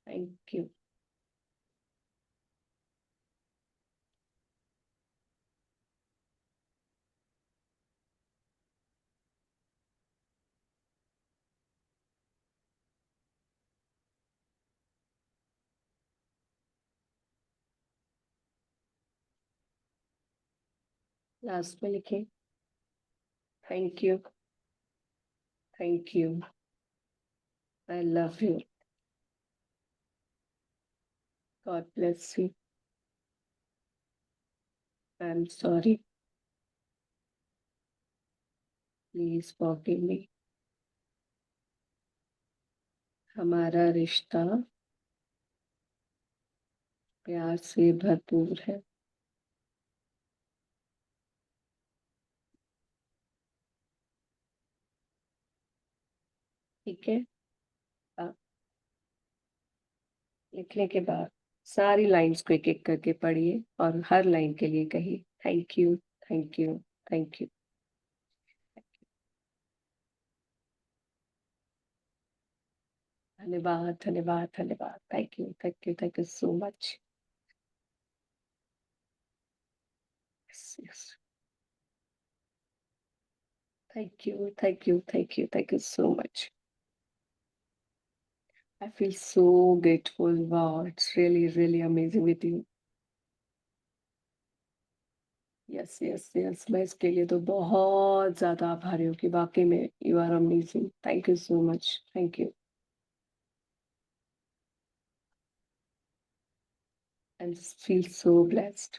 Thank you. Last में लिखे, thank you, thank you, I love you, God bless you, I am sorry, please forgive मी। हमारा रिश्ता प्यार से भरपूर है। ठीक है। आप लिखने के बाद सारी लाइंस को एक एक करके पढ़िए और हर लाइन के लिए कहिए thank you, thank you, thank you. धन्यवाद, धन्यवाद, धन्यवाद। Thank you, thank you, thank you so much. Yes, yes. Thank you, thank you, thank you, thank you so much. I feel so grateful. Wow, it's really, really amazing with you. Yes yes yes, मैं इसके लिए तो बहुत ज़्यादा आभारी हूँ कि वाक़ई में you are amazing. Thank you so much. Thank you. I just feel so blessed.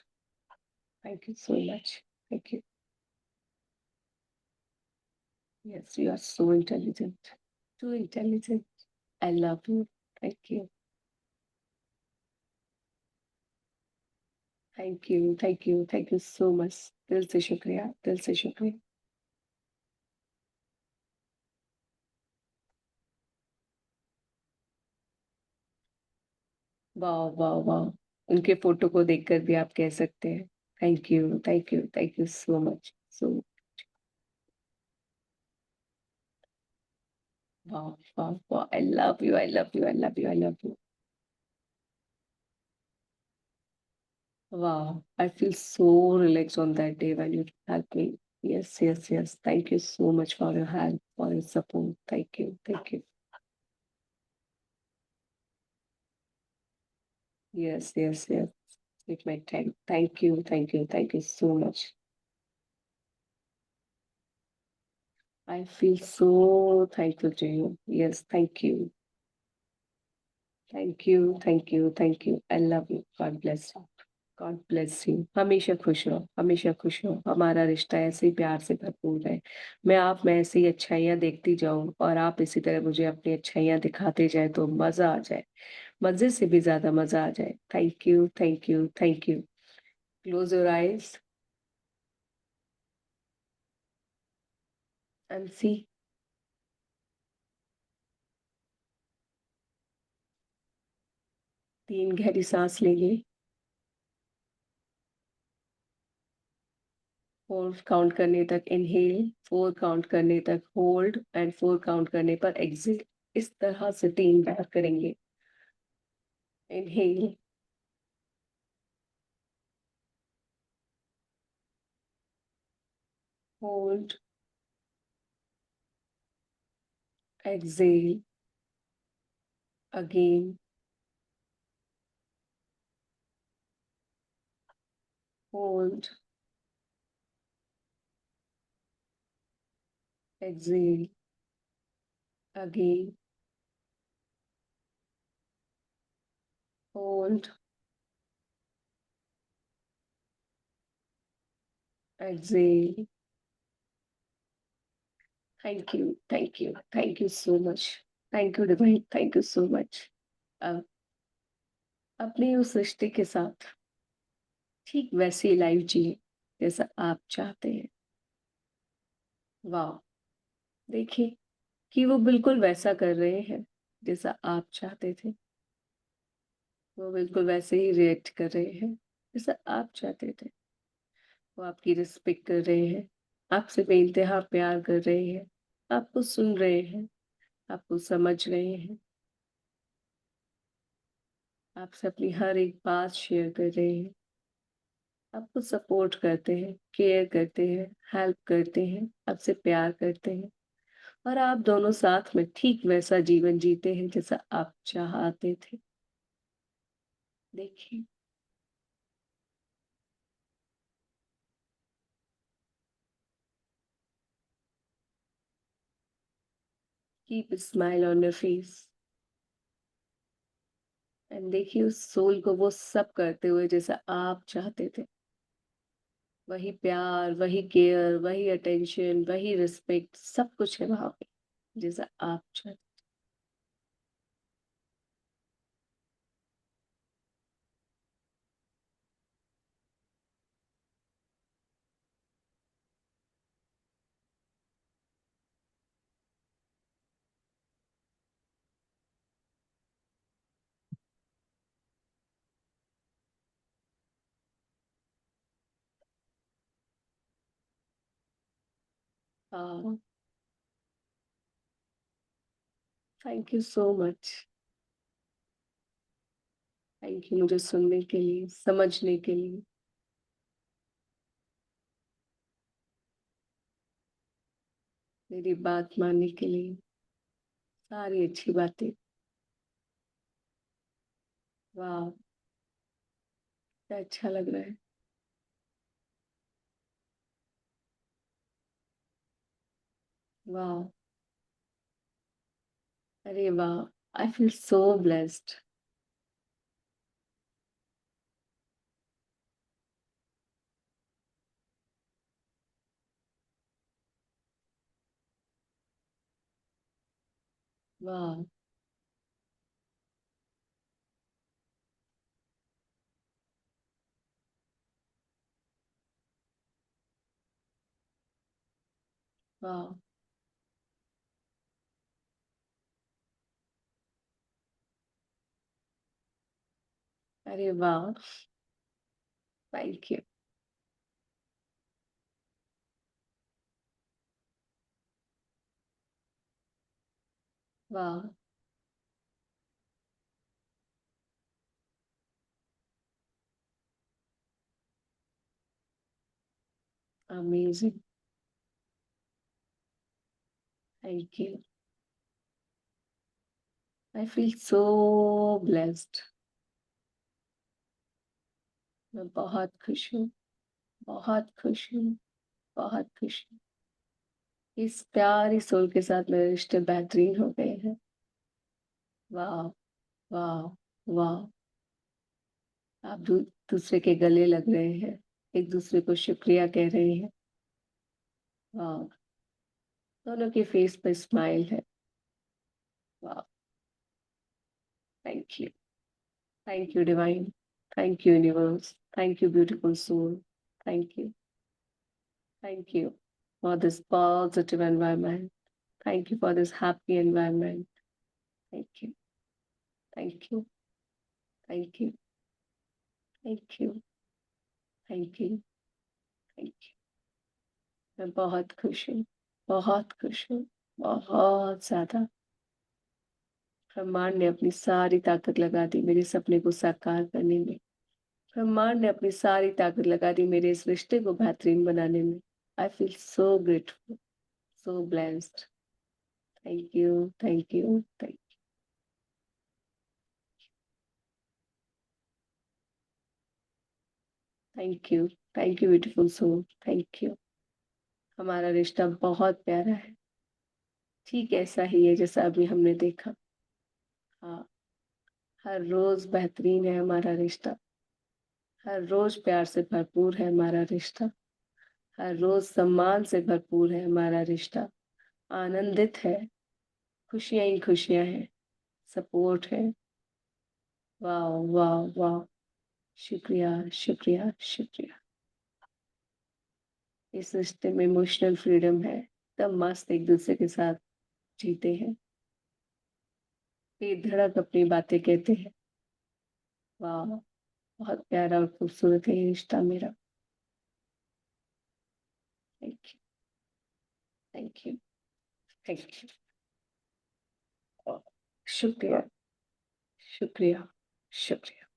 Thank you so much. Thank you. Yes, you are so intelligent. Too intelligent. I love you. Thank you. Thank you, thank you, thank you so much. दिल से शुक्रिया, दिल से शुक्रिया। वाह, वाह, वाह! उनके फ़ोटो को देखकर भी आप कह सकते हैं। Thank you, thank you, thank you so much. So वाह, वाह, वाह! I love you, I love you, I love you, I love you. Wow, I feel so relaxed on that day when you helped me. Yes, yes, yes. Thank you so much for your help, for your support. Thank you, thank you. Yes, yes, yes. Take my time. Thank you, thank you, thank you so much. I feel so thankful to you. Yes, thank you. Thank you, thank you, thank you. I love you. God bless you. God bless you. हमेशा खुश रहो, हमेशा खुश रहो। हमारा रिश्ता ऐसे ही प्यार से भरपूर रहे। मैं आप में ऐसी ही अच्छाइयाँ देखती जाऊँ और आप इसी तरह मुझे अपनी अच्छाइयाँ दिखाते जाएँ तो मज़ा आ जाए। मज़े से भी ज़्यादा मज़ा आ जाए। Thank you, thank you, thank you. Close your eyes and see. 3 गहरी साँस लेंगे। 4 काउंट करने तक इनहेल, 4 काउंट करने तक होल्ड एंड 4 काउंट करने पर एक्सहेल। इस तरह से 3 बार करेंगे। Inhale, hold, exhale, again, hold, exhale, again, hold, exhale. Thank you, thank you, thank you so much. Thank you, Divine, thank you so much. अब अपने उस रिश्ते के साथ ठीक वैसी लाइफ जिए जैसा आप चाहते हैं। वाह! देखिए कि वो बिल्कुल वैसा कर रहे हैं जैसा आप चाहते थे। वो बिल्कुल वैसे ही रिएक्ट कर रहे हैं जैसा आप चाहते थे। वो आपकी रिस्पेक्ट कर रहे हैं, आपसे बेइंतहा प्यार कर रहे हैं, आपको सुन रहे हैं, आपको समझ रहे हैं, आपसे अपनी हर एक बात शेयर कर रहे हैं, आपको सपोर्ट करते हैं, केयर करते हैं, हेल्प करते हैं, आपसे प्यार करते हैं और आप दोनों साथ में ठीक वैसा जीवन जीते हैं जैसा आप चाहते थे। देखिए, keep a smile on your face and देखिए उस सोल को वो सब करते हुए जैसा आप चाहते थे। वही प्यार, वही केयर, वही अटेंशन, वही रिस्पेक्ट सब कुछ है वहाँ पे, जैसा आप चाहते। हाँ, thank you so much. Thank you मुझे सुनने के लिए, समझने के लिए। मेरी बात मानने के लिए, सारी अच्छी बातें। वाह, क्या अच्छा लग रहा है। वाह, अरे वाह, आई फील सो ब्लेस्ड। वाह, वाह, अरे वाह, थैंक यू। वाह, amazing, thank you. I feel so blessed. मैं बहुत खुश हूँ, बहुत खुश हूँ, बहुत खुश हूँ। इस प्यारी सोल के साथ मेरे रिश्ते बेहतरीन हो गए हैं। वाह, वाह, वाह। आप दूसरे के गले लग रहे हैं, एक दूसरे को शुक्रिया कह रहे हैं। वाह, दोनों के फेस पर स्माइल है। वाह, thank you, thank you divine, thank you universe, thank you beautiful soul, thank you, thank you for this positive environment. Thank you for this happy environment. Thank you, thank you, thank you, thank you, thank you, thank you. मैं बहुत खुश हूँ, बहुत खुश हूँ, बहुत ज्यादा। ब्रह्मांड ने अपनी सारी ताकत लगा दी मेरे सपने को साकार करने में। ब्रह्मांड ने अपनी सारी ताकत लगा दी मेरे इस रिश्ते को बेहतरीन बनाने में। I feel so grateful, so blessed. Thank you, thank you, thank you, thank you beautiful soul, thank you. हमारा रिश्ता बहुत प्यारा है, ठीक ऐसा ही है जैसा अभी हमने देखा। हाँ, हर रोज बेहतरीन है हमारा रिश्ता, हर रोज प्यार से भरपूर है हमारा रिश्ता, हर रोज सम्मान से भरपूर है हमारा रिश्ता। आनंदित है, खुशियां ही खुशियां हैं, सपोर्ट है। वाह, वाह, वाह, शुक्रिया, शुक्रिया, शुक्रिया। इस रिश्ते में इमोशनल फ्रीडम है, तब मस्त एक दूसरे के साथ जीते हैं, बेधड़क अपनी बातें कहते हैं। वाह, बहुत प्यारा और खूबसूरत है ये रिश्ता मेरा। Thank you, thank you, thank you. शुक्रिया, शुक्रिया, शुक्रिया।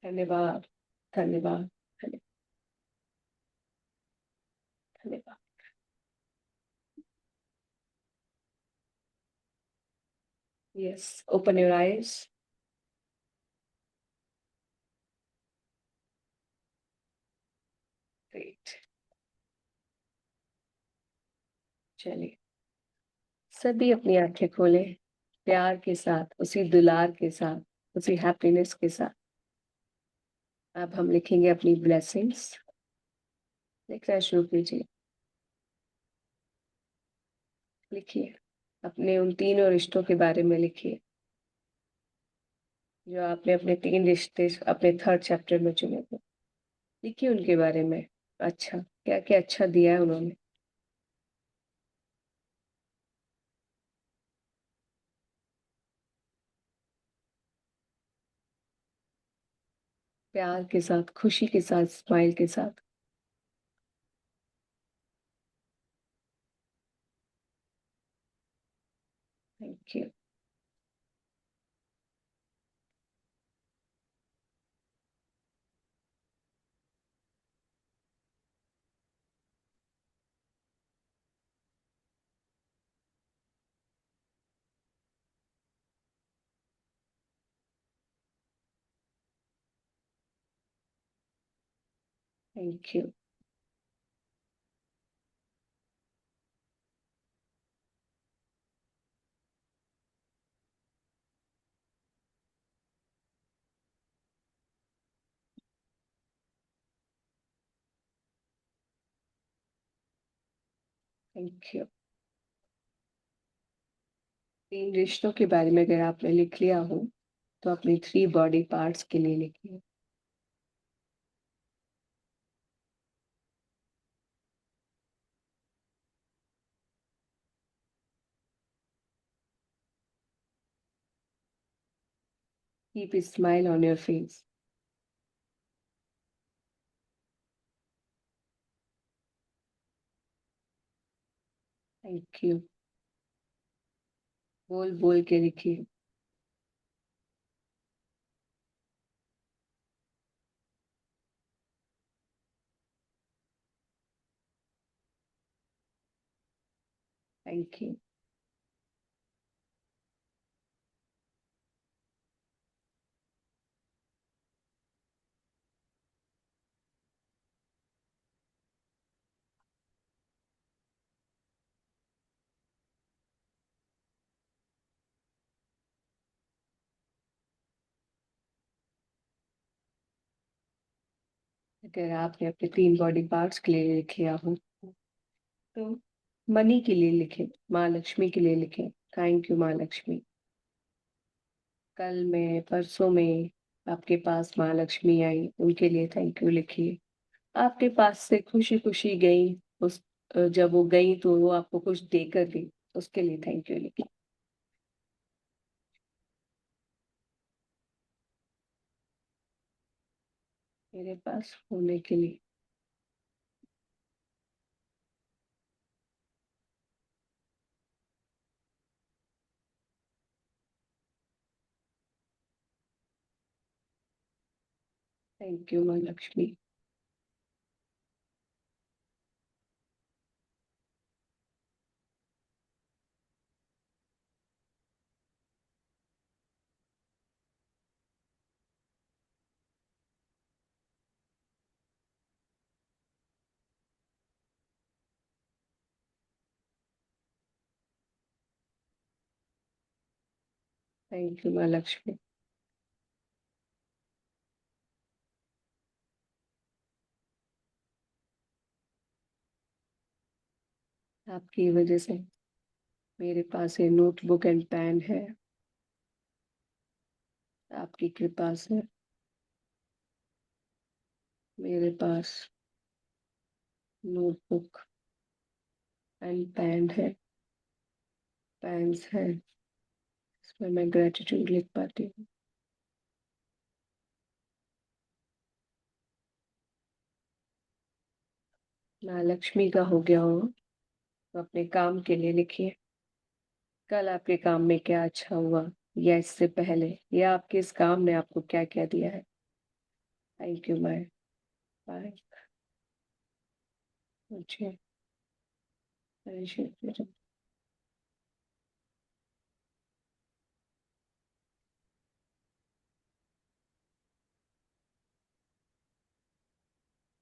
धन्यवाद, धन्यवाद, धन्यवाद, धन्यवाद। Yes, open your eyes. Great. चलिए, सभी अपनी आंखें खोलें, प्यार के साथ, उसी दुलार के साथ, उसी हैप्पीनेस के साथ। अब हम लिखेंगे अपनी ब्लेसिंग्स। लिखना शुरू कीजिए। लिखिए, अपने उन तीनों रिश्तों के बारे में लिखिए जो आपने अपने 3 रिश्ते अपने 3rd चैप्टर में चुने थे। लिखिए उनके बारे में। अच्छा, क्या क्या अच्छा दिया है उन्होंने। प्यार के साथ, खुशी के साथ, स्माइल के साथ। Thank you. Thank you. Thank you. 3 रिश्तों के बारे में अगर आपने लिख लिया हो, तो अपनी 3 बॉडी पार्ट्स के लिए लिखिए। Keep a smile on your face. Thank you. बोल-बोल के लिखिए। Thank you. अगर आपने अपने 3 बॉडी पार्ट्स के लिए लिख लिया हो, तो मनी के लिए लिखें, माँ लक्ष्मी के लिए लिखें, थैंक यू माँ लक्ष्मी। कल में, परसों में आपके पास माँ लक्ष्मी आई, उनके लिए थैंक यू लिखिए। आपके पास से खुशी-खुशी गई, जब वो गई तो वो आपको कुछ देकर गई, उसके लिए थैंक यू लिखिए। मेरे पास होने के लिए। थैंक यू माँ लक्ष्मी। थैंक यू माँ लक्ष्मी। आपकी वजह से मेरे पास ये नोटबुक एंड पेन है। आपकी कृपा से मेरे पास नोटबुक एंड पेन है, पेन्स हैं, इसमें मैं ग्रैटिट्यूड लिख पाती हूँ। माँ लक्ष्मी का हो गया हो, तो अपने काम के लिए लिखिए। कल आपके काम में क्या अच्छा हुआ, या इससे पहले, या आपके इस काम ने आपको क्या-क्या दिया है। Thank you my bae. मुझे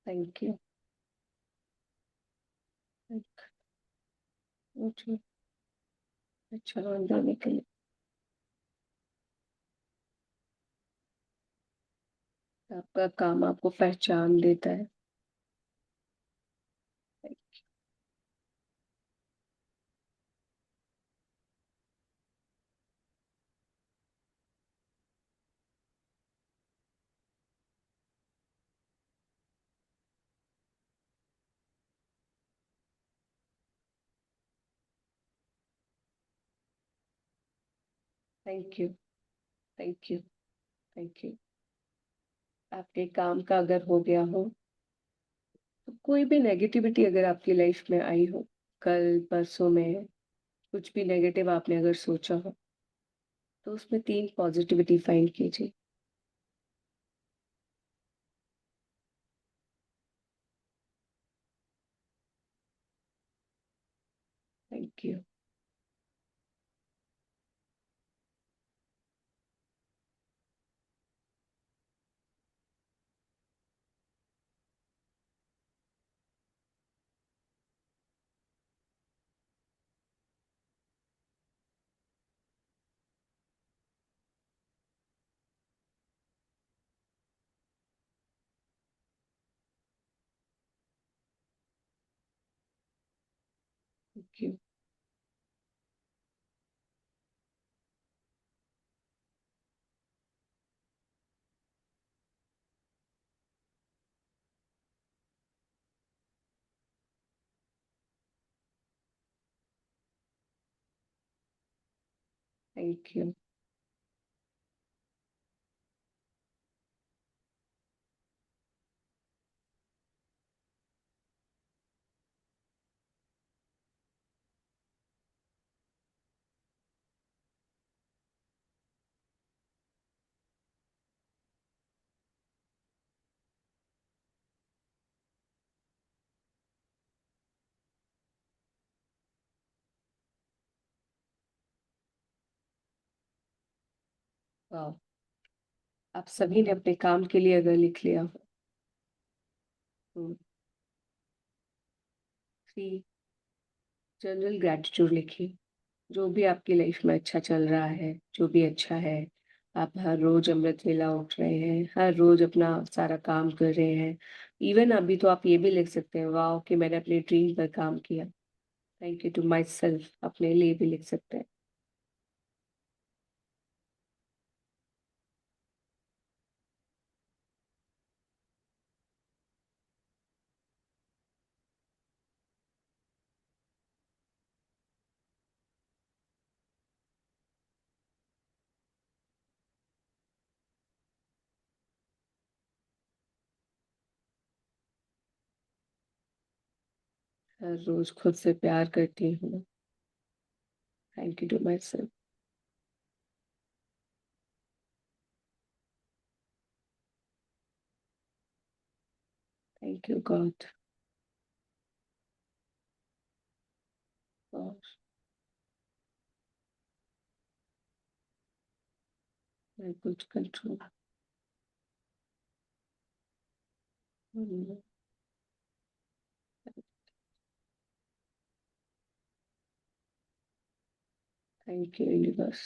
थैंक यू। मुझे अच्छा जाने के लिए। आपका काम आपको पहचान देता है। Thank you, thank you, thank you. आपके काम का अगर हो गया हो, तो कोई भी नेगेटिविटी अगर आपकी लाइफ में आई हो, कल, परसों में कुछ भी नेगेटिव आपने अगर सोचा हो, तो उसमें 3 पॉजिटिविटी फाइंड कीजिए। Thank you. You. Thank you. वाह, आप सभी ने अपने काम के लिए अगर लिख लिया हो तो 3 जनरल ग्रैटिट्यूड लिखिए। जो भी आपकी लाइफ में अच्छा चल रहा है, जो भी अच्छा है, आप हर रोज अमृत वेला उठ रहे हैं, हर रोज अपना सारा काम कर रहे हैं। इवन अभी तो आप ये भी लिख सकते हैं, वाह कि मैंने अपने ड्रीम पर काम किया, thank you to myself, अपने लिए भी लिख सकते हैं। हर रोज खुद से प्यार करती हूँ, thank you to myself. Thank you God. और मैं कुछ कंट्रोल। Thank you universe.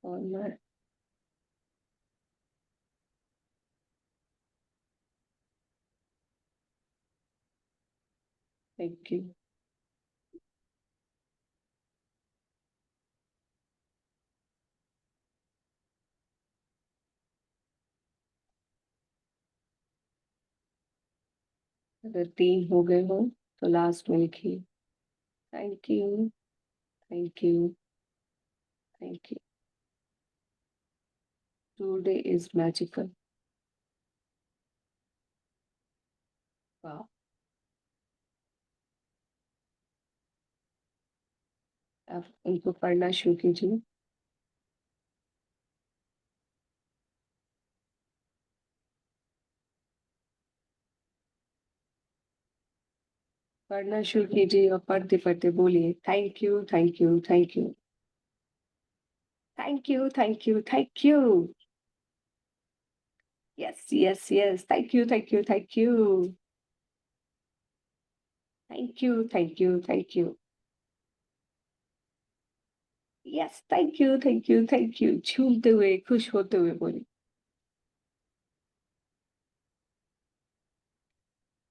और मैं थैंक यू। अगर 3 हो गए हो तो लास्ट में लिखिए thank you, thank you, thank you. Today is magical. वाह, अब उनको पढ़ना शुरू कीजिए। पढ़ना शुरू कीजिए और पढ़ते पढ़ते बोलिए thank you, thank you, thank you, thank you, thank you, thank you. Yes yes yes, thank you, thank you, thank you, thank you, thank you, thank you. Yes, thank you, thank you, thank you. झूमते हुए, खुश होते हुए बोलिए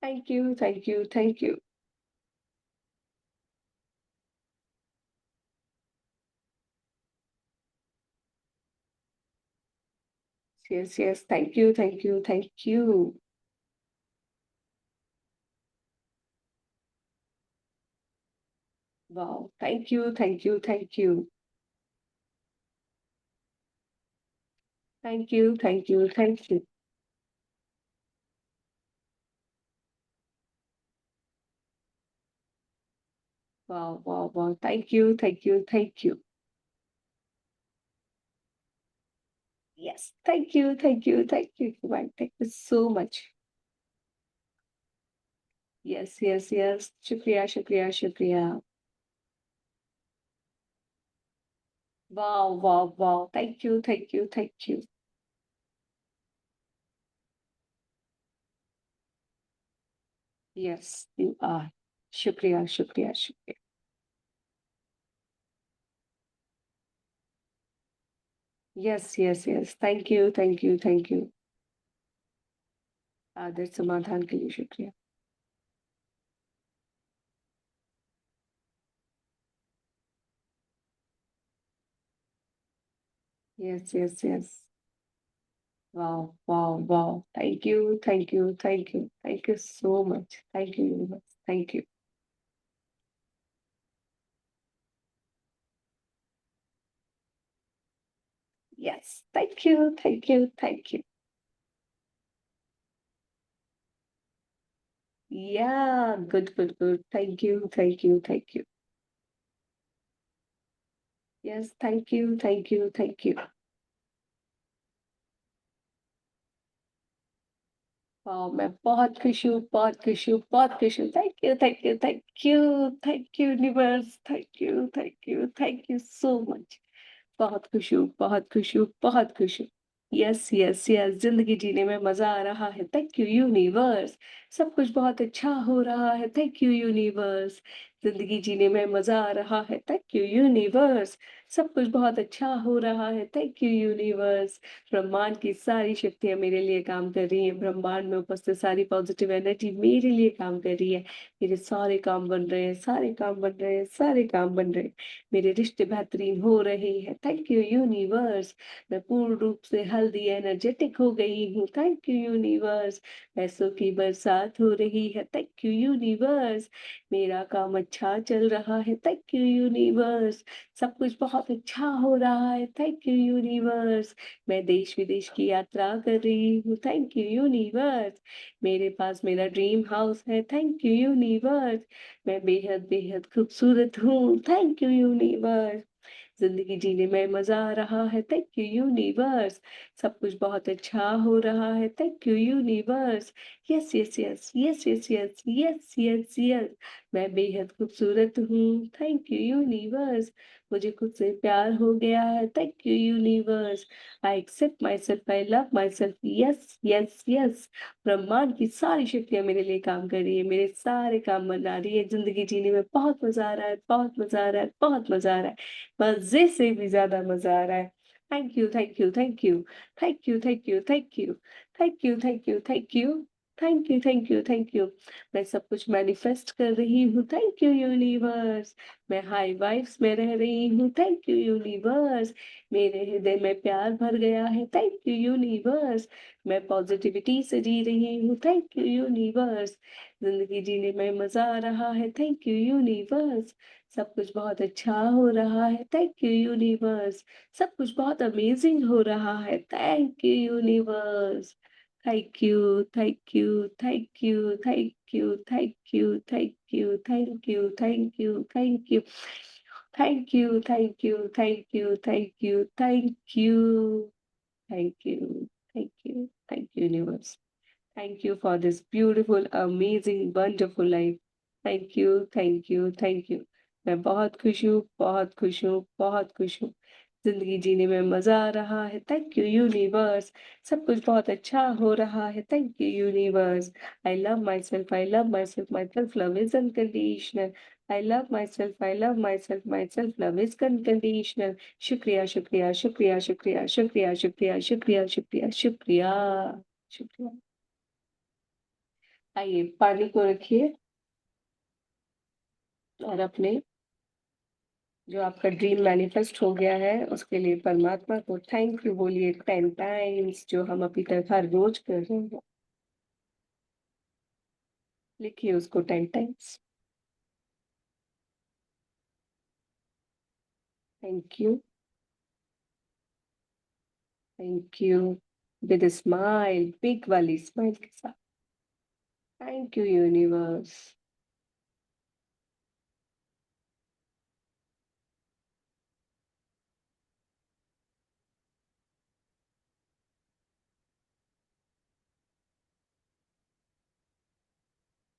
thank you, thank you, thank you. Yes yes, thank you, thank you, thank you. Wow, thank you, thank you, thank you, thank you, thank you, thank you. Wow, wow, wow. Thank you, thank you, thank you. Yes, thank you, thank you, thank you, Kumail. Thank you so much. Yes, yes, yes. Shukriya, shukriya, shukriya. Wow, wow, wow. Thank you, thank you, thank you. Yes, you are. Shukriya, shukriya, shukriya. Yes, yes, yes. Thank you, thank you, thank you. आदर समाधान के लिए शुक्रिया। Yes yes yes. Wow wow wow, thank you thank you thank you thank you so much, thank you universe, thank you. Yes, thank you thank you thank you. Yeah good good good, thank you thank you thank you. Yes, thank you thank you thank you. Wow, मैं बहुत खुश हूँ, बहुत खुश हूँ, बहुत खुश हूँ। Thank you thank you thank you thank you universe, thank you thank you thank you so much. बहुत खुश हूँ, बहुत खुश हूँ, बहुत खुश हूँ। यस यस यस, जिंदगी जीने में मजा आ रहा है, थैंक यू यूनिवर्स। सब कुछ बहुत अच्छा हो रहा है, थैंक यू यूनिवर्स। जिंदगी जीने में मजा आ रहा है, थैंक यू यूनिवर्स। सब कुछ बहुत अच्छा हो रहा है, थैंक यू यूनिवर्स। ब्रह्मांड की सारी शक्तियां मेरे लिए काम कर रही हैं, ब्रह्मांड में उपस्थित सारी पॉजिटिव एनर्जी मेरे लिए काम कर रही है। मेरे सारे काम बन रहे हैं, सारे काम बन रहे हैं, सारे काम बन रहे हैं। मेरे रिश्ते बेहतरीन हो रहे हैं, थैंक यू यूनिवर्स। मैं पूर्ण रूप से हेल्दी एनर्जेटिक हो गई हूँ, थैंक यू यूनिवर्स। पैसों की बरसात हो रही है, थैंक यू यूनिवर्स। मेरा काम अच्छा चल रहा है, थैंक यू यूनिवर्स। सब कुछ बहुत अच्छा हो रहा है, थैंक यू यूनिवर्स। मैं देश विदेश की यात्रा कर रही हूँ, थैंक यू यूनिवर्स। मेरे पास मेरा ड्रीम हाउस है, थैंक यू यूनिवर्स। मैं बेहद बेहद खूबसूरत हूँ, थैंक यू यूनिवर्स। जिंदगी जीने में मजा आ रहा है, थैंक यू यूनिवर्स। सब कुछ बहुत अच्छा हो रहा है, thank you universe. Yes yes yes yes yes yes yes yes yes. मैं बेहद खूबसूरत हूँ, थैंक यू यूनिवर्स। मुझे खुद से प्यार हो गया है, thank you universe. I accept myself, I love myself, yes yes yes. ब्रह्मांड की सारी शक्तियां मेरे लिए काम कर रही है, मेरे सारे काम बना रही है। जिंदगी जीने में बहुत मजा आ रहा है, बहुत मजा आ रहा है, बहुत मजा आ रहा है। मजे से भी ज्यादा मजा आ रहा है। Thank you thank you thank you thank you thank you thank you thank you thank you thank you thank you thank you thank you. मैं सब कुछ मैनिफेस्ट कर रही हूँ, थैंक यू यूनिवर्स। मैं हाई वाइब्स में रह रही हूँ, थैंक यू यूनिवर्स। मेरे हृदय में प्यार भर गया है, थैंक यू यूनिवर्स। मैं पॉजिटिविटी से जी रही हूँ, थैंक यू यूनिवर्स। जिंदगी जीने में मजा आ रहा है, थैंक यू यूनिवर्स। सब कुछ बहुत अच्छा हो रहा है, थैंक यू यूनिवर्स। सब कुछ बहुत अमेजिंग हो रहा है, thank you universe. Thank you thank you thank you thank you thank you thank you thank you thank you thank you thank you thank you thank you thank you thank you thank you thank you thank you universe. Thank you for this beautiful, amazing, wonderful life. Thank you, thank you, thank you. मैं बहुत खुश हूँ, बहुत खुश हूँ, बहुत खुश हूँ। जिंदगी जीने में मजा आ रहा है, थैंक यू यूनिवर्स। सब कुछ बहुत अच्छा हो रहा है, thank you universe. I love myself, I love my self, my self love is unconditional. I love myself, I love my self, my self love is unconditional. शुक्रिया शुक्रिया शुक्रिया शुक्रिया शुक्रिया शुक्रिया शुक्रिया शुक्रिया शुक्रिया शुक्रिया। आइए, पानी को रखिए और अपने जो आपका ड्रीम मैनिफेस्ट हो गया है उसके लिए परमात्मा को थैंक यू बोलिए 10 टाइम्स, जो हम अभी तक हर रोज कर रहे हैं। लिखिए उसको 10 times. Thank you, thank you, with smile, big वाली स्माइल के साथ। Thank you universe.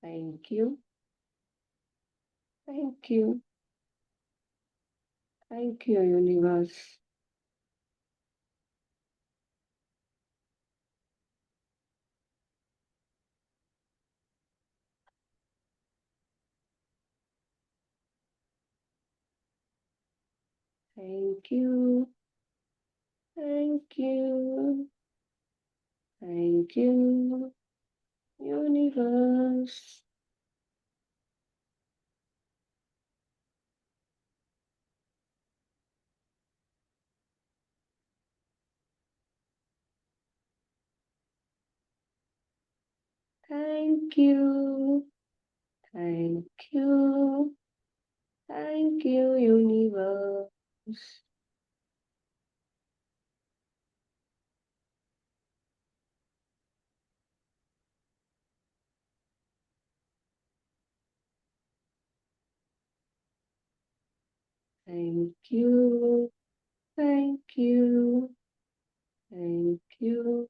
Thank you, thank you, thank you universe. Thank you, thank you, thank you, universe. Thank you. Thank you. Thank you, universe. Thank you. Thank you. Thank you,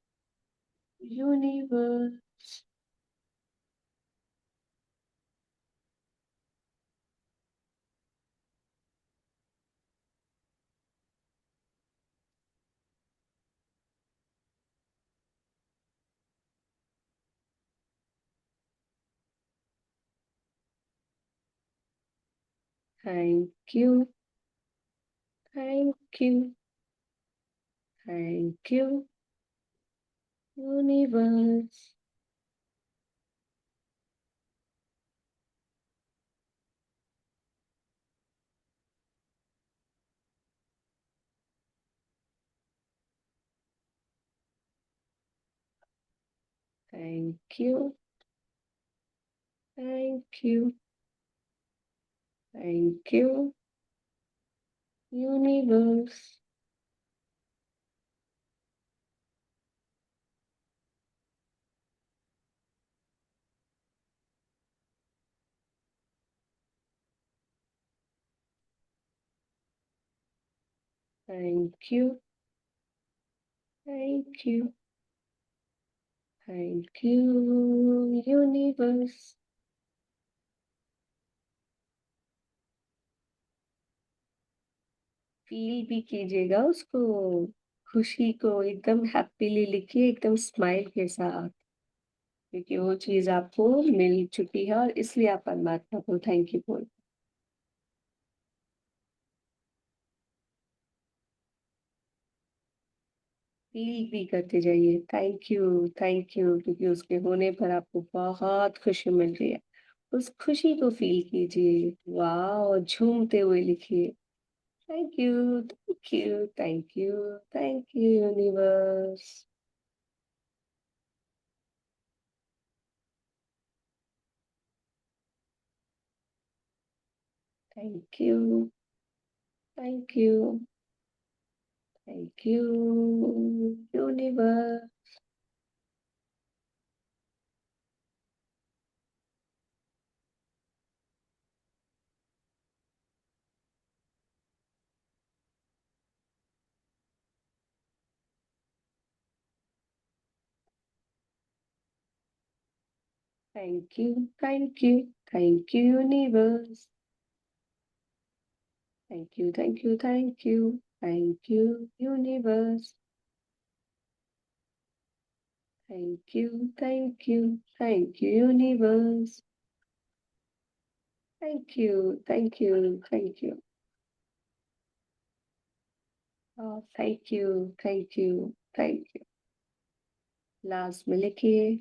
universe. Thank you. Thank you. Thank you, universe. Thank you. Thank you. Thank you, universe. Thank you. Thank you. Thank you, universe. Feel भी कीजिएगा उसको, खुशी को एकदम हैप्पीली लिखिए, एकदम स्माइल के साथ, क्योंकि वो चीज़ आपको मिल चुकी है और इसलिए आप परमात्मा को थैंक यू बोल फील भी करते जाइए, थैंक यू, क्योंकि उसके होने पर आपको बहुत खुशी मिल रही है। उस खुशी को फील कीजिए, वाओ! झूमते हुए लिखिए, thank you, thank you, thank you, thank you universe. Thank you, thank you, thank you universe. Thank you, thank you, thank you, universe. Thank you, thank you, thank you, thank you, universe. Thank you, thank you, thank you, universe. Thank you, thank you, thank you. Oh, thank you, thank you, thank you. Last में लिखिए,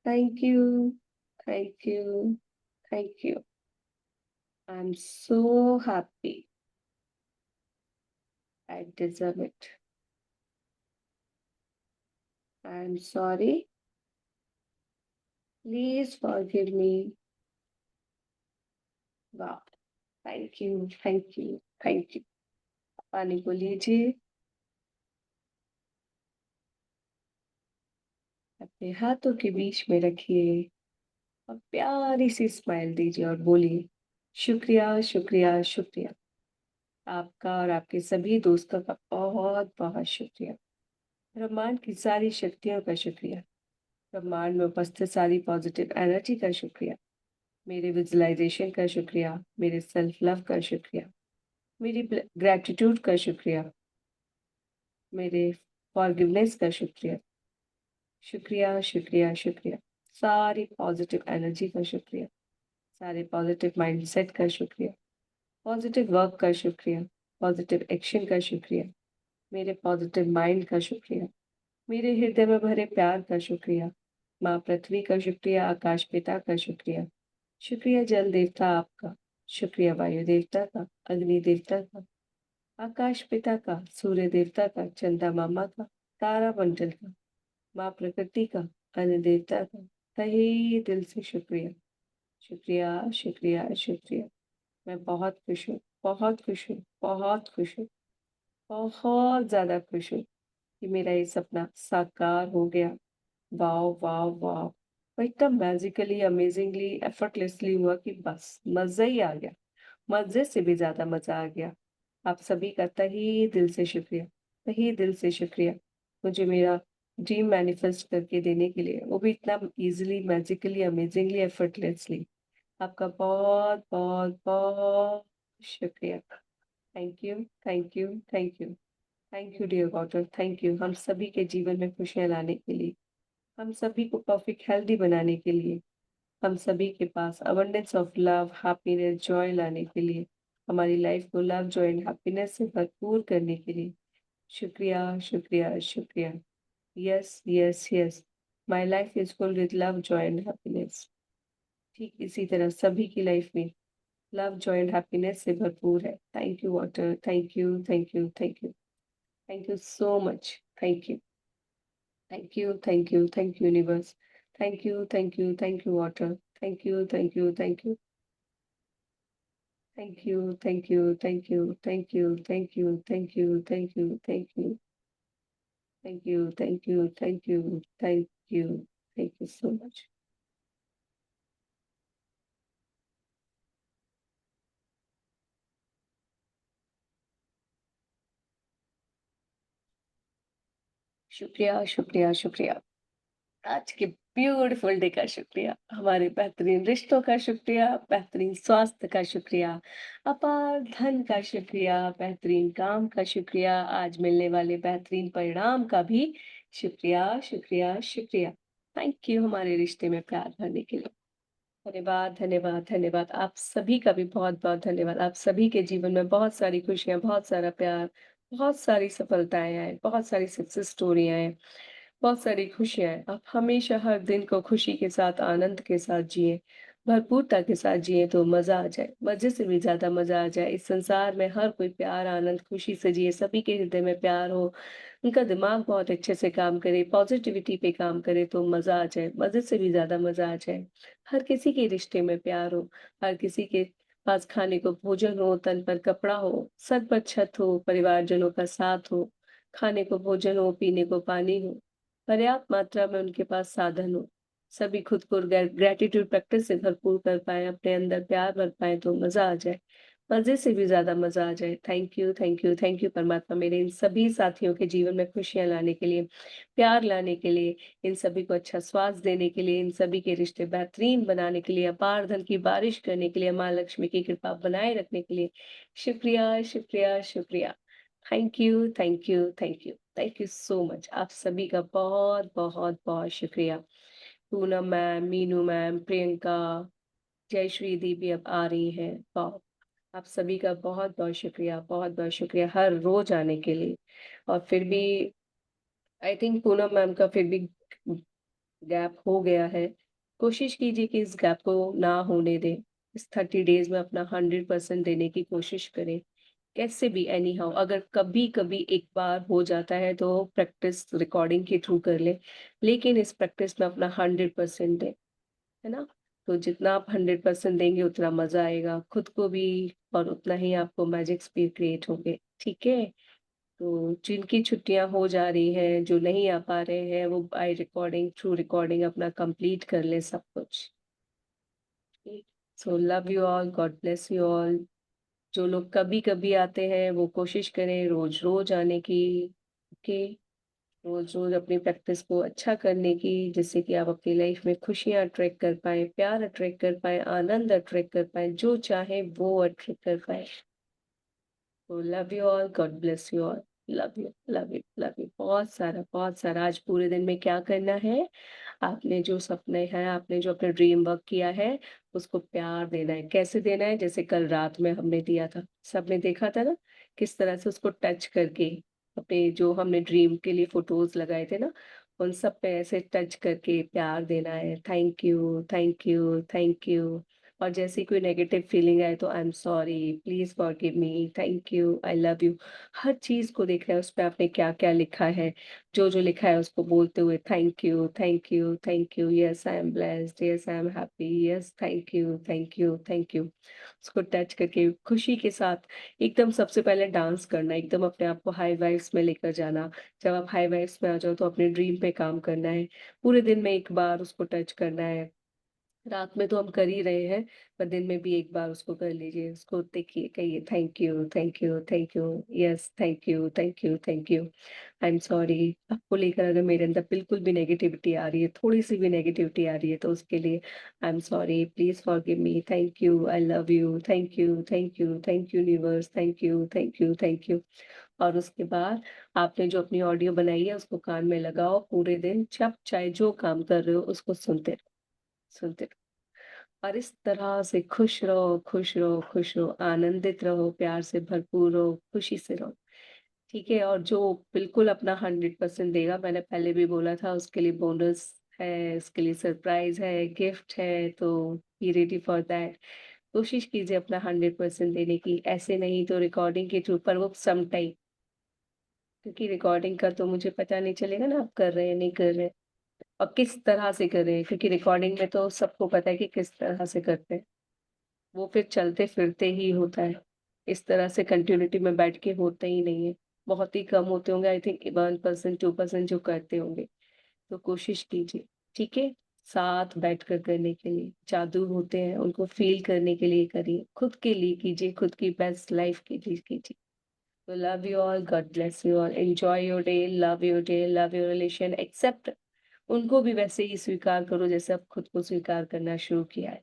thank you, thank you, thank you. I'm so happy. I deserve it. I'm sorry. Please forgive me. Wow. Thank you, thank you, thank you. पानी को लीजिए, अपने हाथों के बीच में रखिए और प्यारी सी स्माइल दीजिए और बोलिए, शुक्रिया, शुक्रिया, शुक्रिया। आपका और आपके सभी दोस्तों का बहुत-बहुत शुक्रिया। ब्रह्मांड की सारी शक्तियों का शुक्रिया। ब्रह्मांड में उपस्थित सारी पॉजिटिव एनर्जी का शुक्रिया। मेरे विजुअलाइजेशन का शुक्रिया, मेरे सेल्फ लव का शुक्रिया, मेरी ग्रैटिट्यूड का शुक्रिया, मेरे फॉरगिवनेस का शुक्रिया। शुक्रिया, शुक्रिया, शुक्रिया। सारी पॉजिटिव एनर्जी का शुक्रिया, सारे पॉजिटिव माइंडसेट का शुक्रिया, पॉजिटिव वर्क का शुक्रिया, पॉजिटिव एक्शन का शुक्रिया, मेरे पॉजिटिव माइंड का शुक्रिया, मेरे हृदय में भरे प्यार का शुक्रिया, माँ पृथ्वी का शुक्रिया, आकाश पिता का शुक्रिया, शुक्रिया जल देवता आपका, शुक्रिया वायु देवता का, अग्नि देवता का, आकाश पिता का, सूर्य देवता का, चंदा मामा का, तारा मंडल का, माँ प्रकृति का, अन्न देवता का, तहे दिल से शुक्रिया, शुक्रिया शुक्रिया शुक्रिया। मैं बहुत खुश हूँ, बहुत खुश हूँ, बहुत खुश हूँ, बहुत ज्यादा खुश हूँ कि मेरा ये सपना साकार हो गया। Wow wow wow! वो एकदम मैजिकली, अमेजिंगली, एफर्टलेसली हुआ कि बस मज़ा ही आ गया। मज़े से भी ज़्यादा मज़ा आ गया। आप सभी का तहे दिल से शुक्रिया, तहे दिल से शुक्रिया। मुझे मेरा ड्रीम मैनिफेस्ट करके देने के लिए, वो भी इतना ईज़िली, मैजिकली, अमेजिंगली, एफर्टलेसली। आपका बहुत, बहुत, बहुत शुक्रिया। Thank you, thank you, thank you. Thank you dear God, thank you हम सभी के जीवन में खुशियाँ लाने के लिए। हम सभी को परफेक्ट हेल्दी बनाने के लिए, हम सभी के पास abundance of love, happiness, joy लाने के लिए, हमारी लाइफ को लव, जॉय एंड हैप्पीनेस से भरपूर करने के लिए। शुक्रिया, शुक्रिया, शुक्रिया। Yes, yes, yes. My life is full with love, Joy and happiness. ठीक इसी तरह सभी की लाइफ में लव, जॉय एंड हैप्पीनेस से भरपूर है। Thank you water, thank you, thank you, thank you, thank you so much, thank you. Thank you, thank you, thank you, universe. Thank you, thank you, thank you, water. Thank you, thank you, thank you. Thank you, thank you, thank you, thank you, thank you, thank you, thank you, thank you. Thank you, thank you, thank you, thank you. Thank you so much. शुक्रिया, शुक्रिया, शुक्रिया। आज के ब्यूटीफुल डे का शुक्रिया, हमारे बेहतरीन रिश्तों का शुक्रिया, बेहतरीन स्वास्थ्य का शुक्रिया, अपार धन का शुक्रिया, बेहतरीन काम का शुक्रिया, आज मिलने वाले बेहतरीन परिणाम का भी शुक्रिया, शुक्रिया, शुक्रिया। थैंक यू हमारे रिश्ते में प्यार भरने के लिए। धन्यवाद, धन्यवाद, धन्यवाद। आप सभी का भी बहुत-बहुत धन्यवाद। आप सभी के जीवन में बहुत सारी खुशियाँ, बहुत सारा प्यार, बहुत सारी सफलताएँ आएँ, बहुत सारी सक्सेस स्टोरी आएँ, बहुत सारी खुशियाँ आएँ। आप हमेशा हर दिन को खुशी के साथ, आनंद के साथ जिएँ, भरपूरता के साथ जिएँ तो मज़ा आ जाए, मज़े से भी ज़्यादा मज़ा आ जाए। इस संसार में हर कोई प्यार, आनंद, खुशी से जिए, सभी के हृदय में प्यार हो, उनका दिमाग बहुत अच्छे से काम करे, पॉज़िटिविटी पे काम करे तो मज़ा आ जाए, मज़े से भी ज़्यादा मज़ा आ जाए। हर किसी के रिश्ते में प्यार हो, हर किसी के पास खाने को भोजन हो, तन पर कपड़ा हो, सर पर छत हो, परिवारजनों का साथ हो, खाने को भोजन हो, पीने को पानी हो, पर्याप्त मात्रा में उनके पास साधन हो। सभी खुद को ग्रैटिट्यूड प्रैक्टिस से भरपूर कर पाएँ, अपने अंदर प्यार भर पाएँ तो मज़ा आ जाए। मज़े से भी ज़्यादा मज़ा आ जाए। Thank you, thank you, thank you परमात्मा मेरे इन सभी साथियों के जीवन में खुशियाँ लाने के लिए, प्यार लाने के लिए, इन सभी को अच्छा स्वास्थ्य देने के लिए, इन सभी के रिश्ते बेहतरीन बनाने के लिए, अपार धन की बारिश करने के लिए, माँ लक्ष्मी की कृपा बनाए रखने के लिए। शुक्रिया, शुक्रिया, शुक्रिया। Thank you, thank you, thank you. Thank you so much. आप सभी का बहुत, बहुत, बहुत शुक्रिया। पूनम मैम, मीनू मैम, प्रियंका, जयश्री दीदी अब आ रही हैं। वाह! आप सभी का बहुत-बहुत शुक्रिया, बहुत-बहुत शुक्रिया हर रोज़ आने के लिए। और फिर भी आई थिंक पूनम मैम का फिर भी गैप हो गया है। कोशिश कीजिए कि इस गैप को ना होने दें। इस 30 डेज़ में अपना 100% देने की कोशिश करें। कैसे भी एनी हाउ अगर कभी-कभी एक बार हो जाता है तो प्रैक्टिस रिकॉर्डिंग के थ्रू कर लें। लेकिन इस प्रैक्टिस में अपना 100% दें, है ना? तो जितना आप 100% देंगे उतना मज़ा आएगा, खुद को भी और उतना ही आपको मैजिक्स भी क्रिएट होंगे, ठीक है? तो जिनकी छुट्टियाँ हो जा रही हैं, जो नहीं आ पा रहे हैं, वो बाय रिकॉर्डिंग थ्रू रिकॉर्डिंग अपना कंप्लीट कर लें सब कुछ। ठीक? So love you all, God bless you all. जो लोग कभी-कभी आते हैं, वो कोशिश करें रोज़-रोज़ आने की, ओके? रोज़-रोज़ अपनी प्रैक्टिस को अच्छा करने की, जिससे कि आप अपनी लाइफ में खुशियाँ अट्रैक्ट कर पाएँ, प्यार अट्रैक्ट कर पाएँ, आनंद अट्रैक्ट कर पाएँ, जो चाहें वो अट्रैक्ट कर पाएँ। तो love you all, God bless you all. Love you, love you, love you. बहुत सारा आज पूरे दिन में क्या करना है, आपने जो सपने हैं, आपने जो अपना ड्रीम वर्क किया है, उसको प्यार देना है। कैसे देना है? जैसे कल रात में हमने दिया था। सबने देखा था ना, किस तरह से उसको टच करके अपने जो हमने ड्रीम के लिए फोटोज लगाए थे ना, उन सब पे ऐसे टच करके प्यार देना है। Thank you, thank you, thank you. और जैसे ही कोई नेगेटिव फीलिंग आए तो I am sorry, please forgive me, thank you, I love you. हर चीज को देखना है उस पे आपने क्या क्या लिखा है, जो जो लिखा है उसको बोलते हुए thank you, thank you, thank you, yes I am blessed, yes I am happy, yes thank you, thank you, thank you. उसको टच करके खुशी के साथ एकदम सबसे पहले डांस करना, एकदम अपने आप को हाई वाइब्स में लेकर जाना। जब आप हाई वाइब्स में आ जाओ तो अपने ड्रीम पे काम करना है। पूरे दिन में एक बार उसको टच करना है। रात में तो हम कर ही रहे हैं, पर दिन में भी एक बार उसको कर लीजिए। उसको देखिए, कहिए thank you, thank you, thank you, yes thank you, thank you, thank you. I am sorry. आपको लेकर अगर मेरे अंदर बिल्कुल भी नेगेटिविटी आ रही है, थोड़ी सी भी नेगेटिविटी आ रही है, तो उसके लिए आई am sorry, please forgive me, thank you, I love you, thank you, thank you, thank you universe, thank you, thank you, thank you. और उसके बाद आपने जो अपनी ऑडियो बनाई है उसको कान में लगाओ, पूरे दिन जब चाहे जो काम कर रहे हो उसको सुनते रहो, सुनते रहो। और इस तरह से खुश रहो, खुश रहो, खुश रहो, आनंदित रहो, प्यार से भरपूर रहो, खुशी से रहो। ठीक है। और जो बिल्कुल अपना 100% देगा, मैंने पहले भी बोला था, उसके लिए बोनस है, उसके लिए सरप्राइज है, गिफ्ट है, तो बी रेडी फॉर दैट। कोशिश कीजिए अपना 100% देने की, ऐसे नहीं तो रिकॉर्डिंग के थ्रू, पर वो सम टाइम, क्योंकि रिकॉर्डिंग का तो मुझे पता नहीं चलेगा ना आप कर रहे हैं नहीं कर रहे हैं, और किस तरह से कर रहे हैं, क्योंकि रिकॉर्डिंग में तो सबको पता है कि किस तरह से करते हैं। वो फिर चलते फिरते ही होता है, इस तरह से कंटिन्यूटी में बैठ के होता ही नहीं है। बहुत ही कम होते होंगे, आई थिंक 1% 2% जो करते होंगे। तो कोशिश कीजिए, ठीक है। साथ बैठकर करने के लिए जादू होते हैं, उनको फील करने के लिए करिए, खुद के लिए कीजिए, खुद की बेस्ट लाइफ के लिए कीजिए। तो love you all, God bless you all, enjoy your day, love your day, love your relation, accept उनको भी वैसे ही स्वीकार करो जैसे अब खुद को स्वीकार करना शुरू किया है।